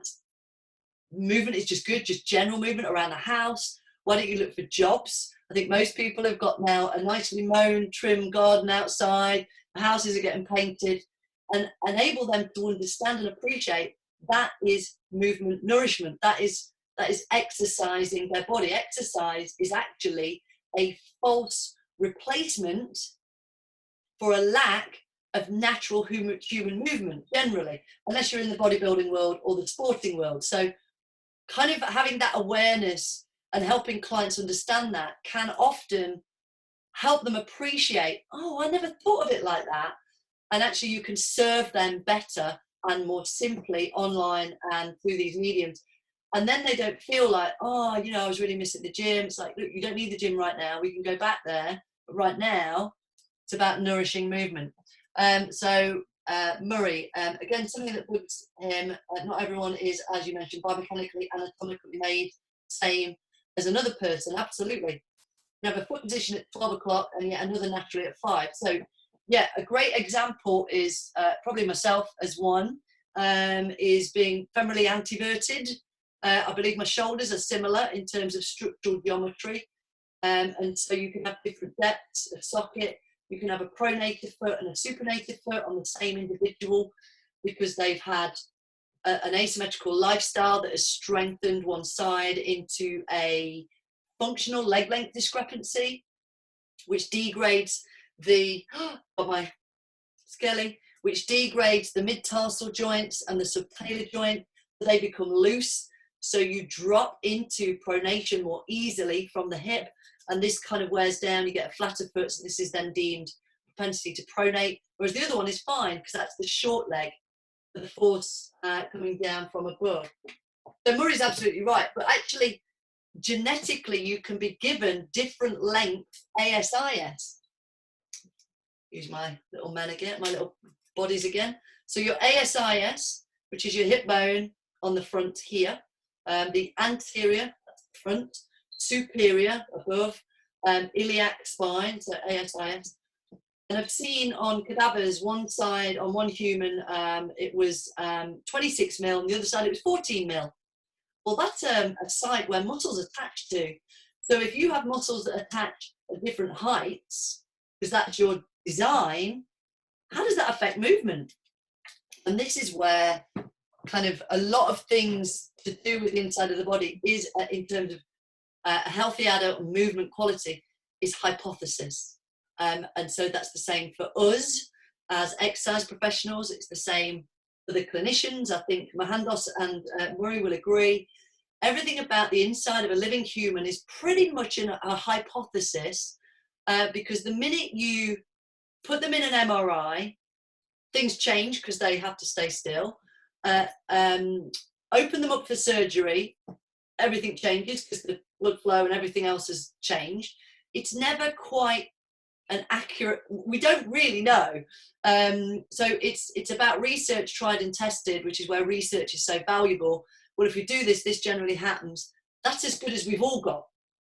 movement is just good, just general movement around the house. Why don't you look for jobs? I think most people have got now a nicely mown, trimmed garden outside. The houses are getting painted, and enable them to understand and appreciate that is movement nourishment. That is exercising their body. Exercise is actually a false replacement for a lack of natural human movement generally, unless you're in the bodybuilding world or the sporting world. So kind of having that awareness and helping clients understand that can often help them appreciate, oh, I never thought of it like that. And actually you can serve them better and more simply online and through these mediums. And then they don't feel like, oh, you know, I was really missing the gym. It's like, look, you don't need the gym right now. We can go back there. But right now, it's about nourishing movement. Murray, again, something that puts him, not everyone is, as you mentioned, biomechanically, anatomically made, same as another person. Absolutely. You have a foot position at 12 o'clock and yet another naturally at 5. So, yeah, a great example is probably myself as one, is being femorally anteverted. I believe my shoulders are similar in terms of structural geometry. And so you can have different depths of socket. You can have a pronated foot and a supinated foot on the same individual because they've had an asymmetrical lifestyle that has strengthened one side into a functional leg length discrepancy, which degrades the, which degrades the mid-tarsal joints and the subtalar joint. They become loose. So you drop into pronation more easily from the hip, and this kind of wears down. You get a flatter foot, so this is then deemed propensity to pronate, whereas the other one is fine because that's the short leg, the force coming down from above. So Murray's absolutely right, but actually genetically you can be given different length ASIS. Use my little men again, my little bodies again. So your ASIS, which is your hip bone on the front here, the anterior, that's the front, superior above, iliac spine, so ASIS. And I've seen on cadavers, one side, on one human, it was 26 mil, and the other side it was 14 mil. Well, that's a site where muscles attach to. So if you have muscles that attach at different heights, because that's your design, how does that affect movement? And this is where kind of a lot of things to do with the inside of the body is in terms of a healthy adult movement quality is hypothesis. And so that's the same for us as exercise professionals. It's the same for the clinicians. I think Mohandos and Murray will agree. Everything about the inside of a living human is pretty much a hypothesis because the minute you put them in an MRI, things change because they have to stay still. Open them up for surgery, everything changes because the blood flow and everything else has changed. It's never quite an accurate, we don't really know. So it's about research tried and tested, which is where research is so valuable. Well, if we do this, this generally happens. That's as good as we've all got,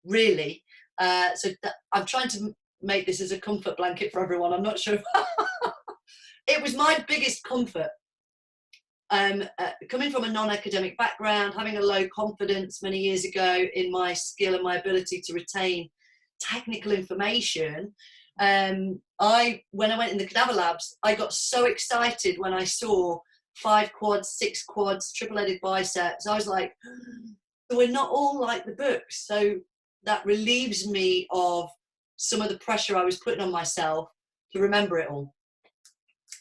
really. I'm trying to make this as a comfort blanket for everyone. I'm not sure. It was my biggest comfort. Coming from a non-academic background, having a low confidence many years ago in my skill and my ability to retain technical information, when I went in the cadaver labs, I got so excited when I saw 5 quads, 6 quads, triple-headed biceps. I was like, we're not all like the books. So that relieves me of some of the pressure I was putting on myself to remember it all.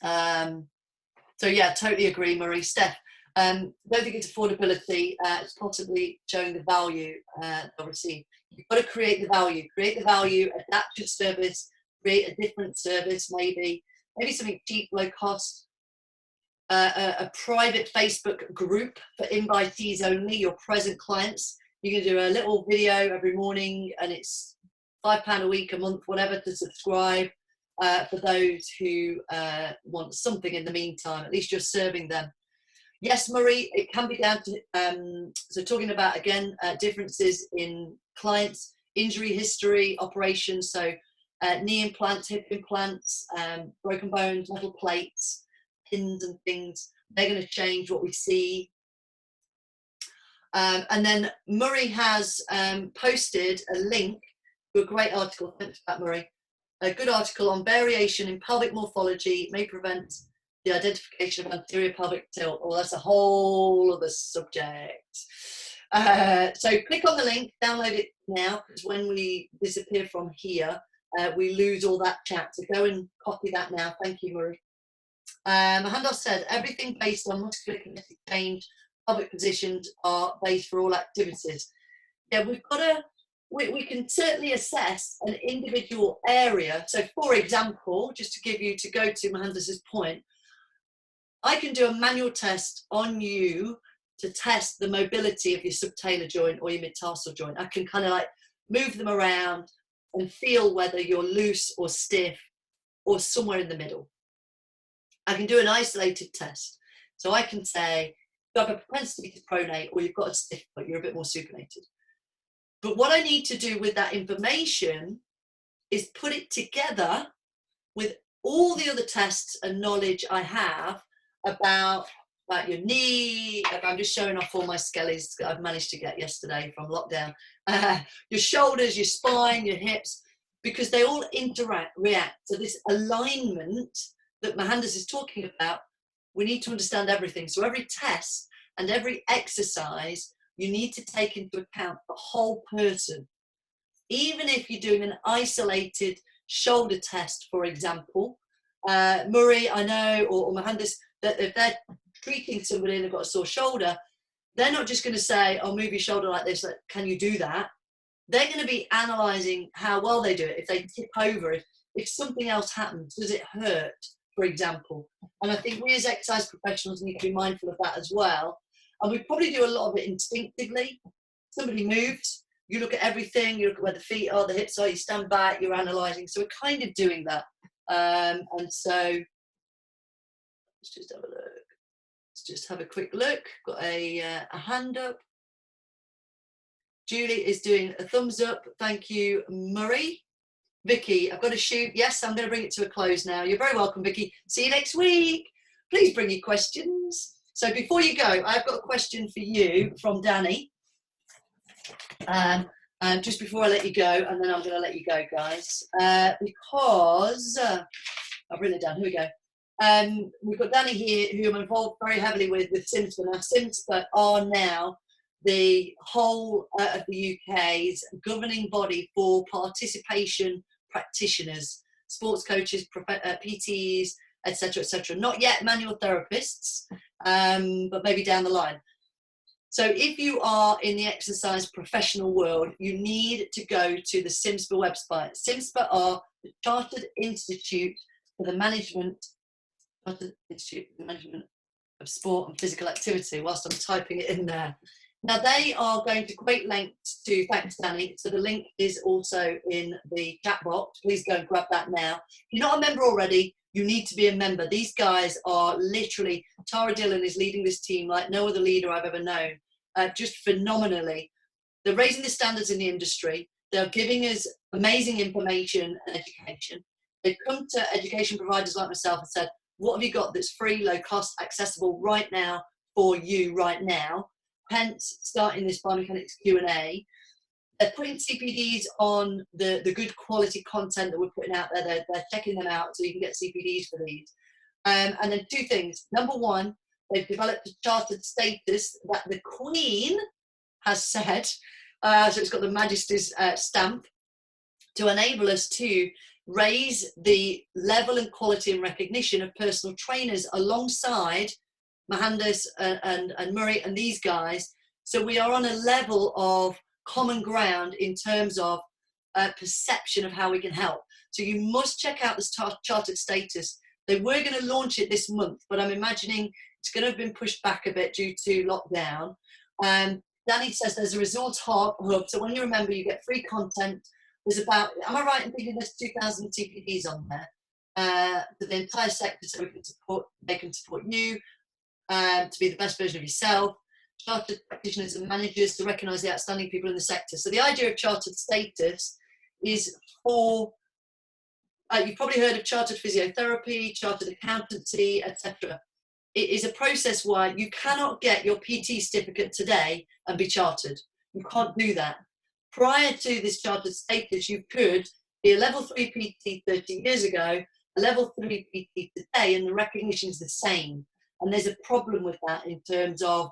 So yeah, totally agree, Marie. Steph, don't think it's affordability. It's possibly showing the value they'll receive. You've got to create the value, adapt your service, create a different service, maybe something cheap, low cost, a private Facebook group for invitees only, your present clients. You can do a little video every morning, and it's £5 a week, a month, whatever, to subscribe. For those who want something in the meantime, at least you're serving them. Yes, Marie, it can be down to, so talking about, again, differences in clients, injury history, operations, so knee implants, hip implants, broken bones, metal plates, pins and things, they're going to change what we see. And then Murray has posted a link to a great article. Thanks for that, Murray. A good article on variation in pelvic morphology may prevent the identification of anterior pelvic tilt. Oh, that's a whole other subject. So click on the link, download it now, because when we disappear from here, we lose all that chat. So go and copy that now. Thank you, Murray. Mahandov said, everything based on musculokinetic change, pelvic positions are based for all activities. Yeah, we've got to, we can certainly assess an individual area. So for example, just to give you, to go to Mahandav's point, I can do a manual test on you to test the mobility of your subtalar joint or your mid-tarsal joint. I can kind of like move them around and feel whether you're loose or stiff or somewhere in the middle. I can do an isolated test. So I can say, you have a propensity to pronate, or you've got a stiff foot, you're a bit more supinated. But what I need to do with that information is put it together with all the other tests and knowledge I have about your knee. I'm just showing off all my skellies that I've managed to get yesterday from lockdown. Your shoulders, your spine, your hips, because they all react. So this alignment that Mahandavs is talking about, we need to understand everything. So every test and every exercise, you need to take into account the whole person. Even if you're doing an isolated shoulder test, for example, Murray, I know, or Mahandavs, that if they're treating somebody and they've got a sore shoulder, they're not just going to say, oh, move your shoulder like this, like, can you do that? They're going to be analysing how well they do it. If they tip over, if something else happens, does it hurt, for example? And I think we as exercise professionals need to be mindful of that as well. And we probably do a lot of it instinctively. Somebody moves, you look at everything, you look at where the feet are, the hips are, you stand back, you're analysing. So we're kind of doing that. And so let's just have a look. Let's just have a quick look. Got a hand up. Julie is doing a thumbs up. Thank you, Murray. Vicky, I've got to shoot. Yes, I'm going to bring it to a close now. You're very welcome, Vicky. See you next week. Please bring your questions. So before you go, I've got a question for you from Danny. And just before I let you go, and then I'm going to let you go, guys, because I'll bring it down. Here we go. We've got Danny here, who I'm involved very heavily with SIMSPA. Now, SIMSPA are now the whole of the UK's governing body for participation practitioners, sports coaches, PTs, etc., etc. Not yet manual therapists, but maybe down the line. So if you are in the exercise professional world, you need to go to the SIMSPA website. SIMSPA are the Chartered Institute for the Management of Sport and Physical Activity. Whilst I'm typing it in there, Now they are going to great lengths to, thanks Danny, so the link is also in the chat box. Please go and grab that now. If you're not a member already, you need to be a member. These guys are literally, Tara Dillon is leading this team like no other leader I've ever known, just phenomenally. They're raising the standards in the industry. They're giving us amazing information and education. They've come to education providers like myself and said, what have you got that's free, low cost, accessible right now for you right now? Hence, starting this Biomechanics Q&A. They're putting CPDs on the good quality content that we're putting out there. They're checking them out so you can get CPDs for these. And then two things. Number one, they've developed a chartered status that the Queen has said, so it's got the Majesty's stamp, to enable us to raise the level and quality and recognition of personal trainers alongside Mohandas and Murray and these guys. So we are on a level of common ground in terms of perception of how we can help. So you must check out this chartered status. They were going to launch it this month, but I'm imagining it's going to have been pushed back a bit due to lockdown. Danny says there's a results hub, so when you remember, you get free content. There's about, am I right in thinking there's 2,000 CPDs on there for the entire sector, so they can support you to be the best version of yourself, chartered practitioners and managers to recognise the outstanding people in the sector. So the idea of chartered status is for, you've probably heard of chartered physiotherapy, chartered accountancy, etc. It is a process where you cannot get your PT certificate today and be chartered. You can't do that. Prior to this chartered status, you could be a level 3 PT 30 years ago, a level 3 PT today, and the recognition is the same. And there's a problem with that in terms of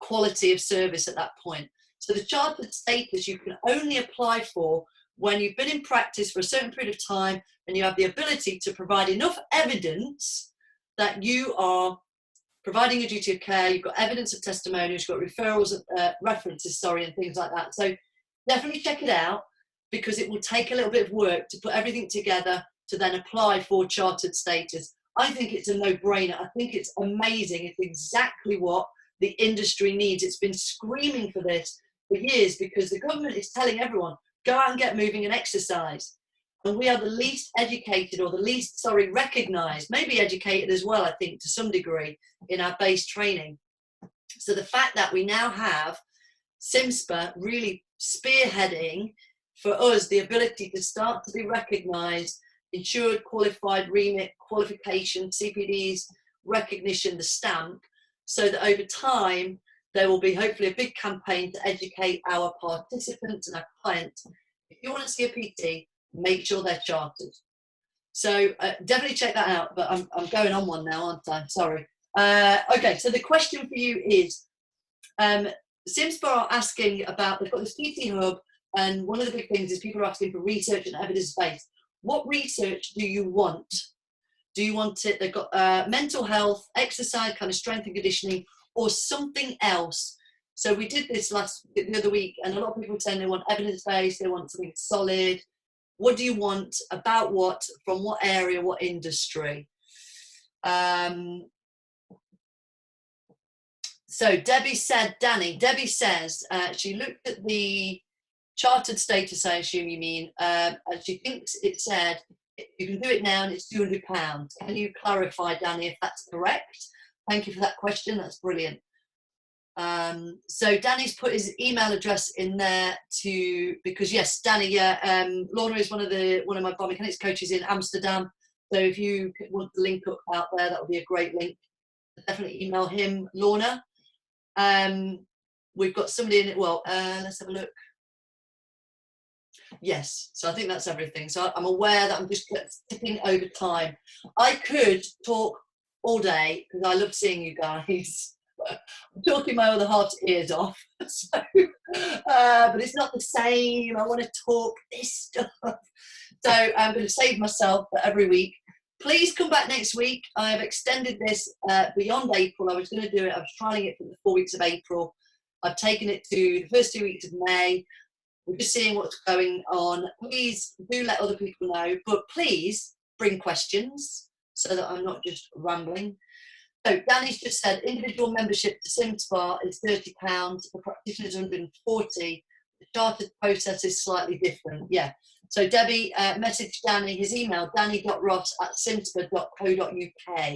quality of service at that point. So the chartered status you can only apply for when you've been in practice for a certain period of time and you have the ability to provide enough evidence that you are providing a duty of care, you've got evidence of testimonials, you've got referrals, references, and things like that. So definitely check it out, because it will take a little bit of work to put everything together to then apply for chartered status. I think it's a no-brainer. I think it's amazing. It's exactly what the industry needs. It's been screaming for this for years because the government is telling everyone, go out and get moving and exercise. And we are the least educated, or the least, recognised, maybe educated as well, I think, to some degree, in our base training. So the fact that we now have SIMSPA really spearheading for us the ability to start to be recognised, insured, qualified, remit, qualification, CPDs, recognition, the stamp, so that over time there will be hopefully a big campaign to educate our participants and our clients. If you want to see a PT, make sure they're chartered. So definitely check that out, but I'm going on one now, aren't I? Sorry. Okay, so the question for you is, SIMSPA are asking about, they've got this PT hub, and one of the big things is people are asking for research and evidence-based. What research do you want? Do you want it, they've got mental health, exercise, kind of strength and conditioning, or something else? So we did this the other week, and a lot of people were saying they want evidence-based, they want something solid. What do you want? About what? From what area? What industry? So Debbie said, Debbie says she looked at the chartered status, I assume you mean, and she thinks it said you can do it now and it's £200. Can you clarify, Danny, if that's correct? Thank you for that question. That's brilliant. So Danny's put his email address in there because yes, Danny, yeah, Lorna is one of my biomechanics coaches in Amsterdam. So if you want to link up out there, that would be a great link. Definitely email him, Lorna. We've got somebody in it. Well, let's have a look. Yes, so I think that's everything. So I'm aware that I'm just tipping over time. I could talk all day because I love seeing you guys. I'm talking my other half's ears off, so, but it's not the same. I want to talk this stuff, so I'm going to save myself for every week. Please come back next week. I have extended this beyond April. I was going to do it, I was trialing it for the 4 weeks of April. I've taken it to the first 2 weeks of May. We're just seeing what's going on. Please do let other people know, but please bring questions so that I'm not just rambling. So Danny's just said individual membership to SimSpa is £30, the practitioner is 140. The chartered process is slightly different. Yeah. So Debbie, message Danny, his email, danny.ross@simspa.co.uk.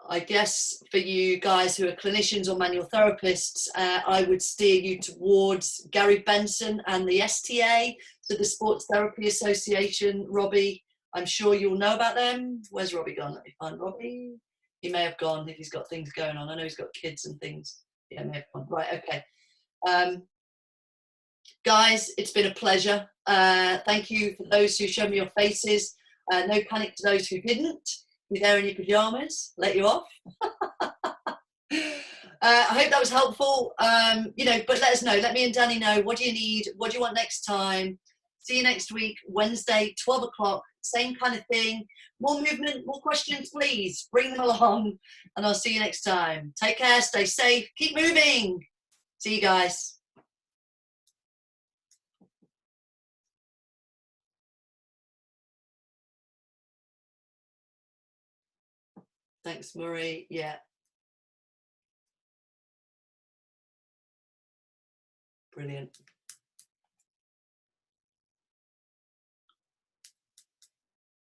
I guess for you guys who are clinicians or manual therapists, I would steer you towards Gary Benson and the STA, so the Sports Therapy Association. Robbie, I'm sure you'll know about them. Where's Robbie gone? Let me find Robbie. He may have gone if he's got things going on. I know he's got kids and things. Yeah, may have gone. Right, okay. Guys, it's been a pleasure. Thank you for those who showed me your faces. No panic to those who didn't. You're there in your pajamas, let you off. I hope that was helpful. You know, but let us know. Let me and Danny know. What do you need? What do you want next time? See you next week, Wednesday, 12 o'clock. Same kind of thing. More movement, more questions, please. Bring them along. And I'll see you next time. Take care. Stay safe. Keep moving. See you guys. Thanks, Murray. Yeah. Brilliant.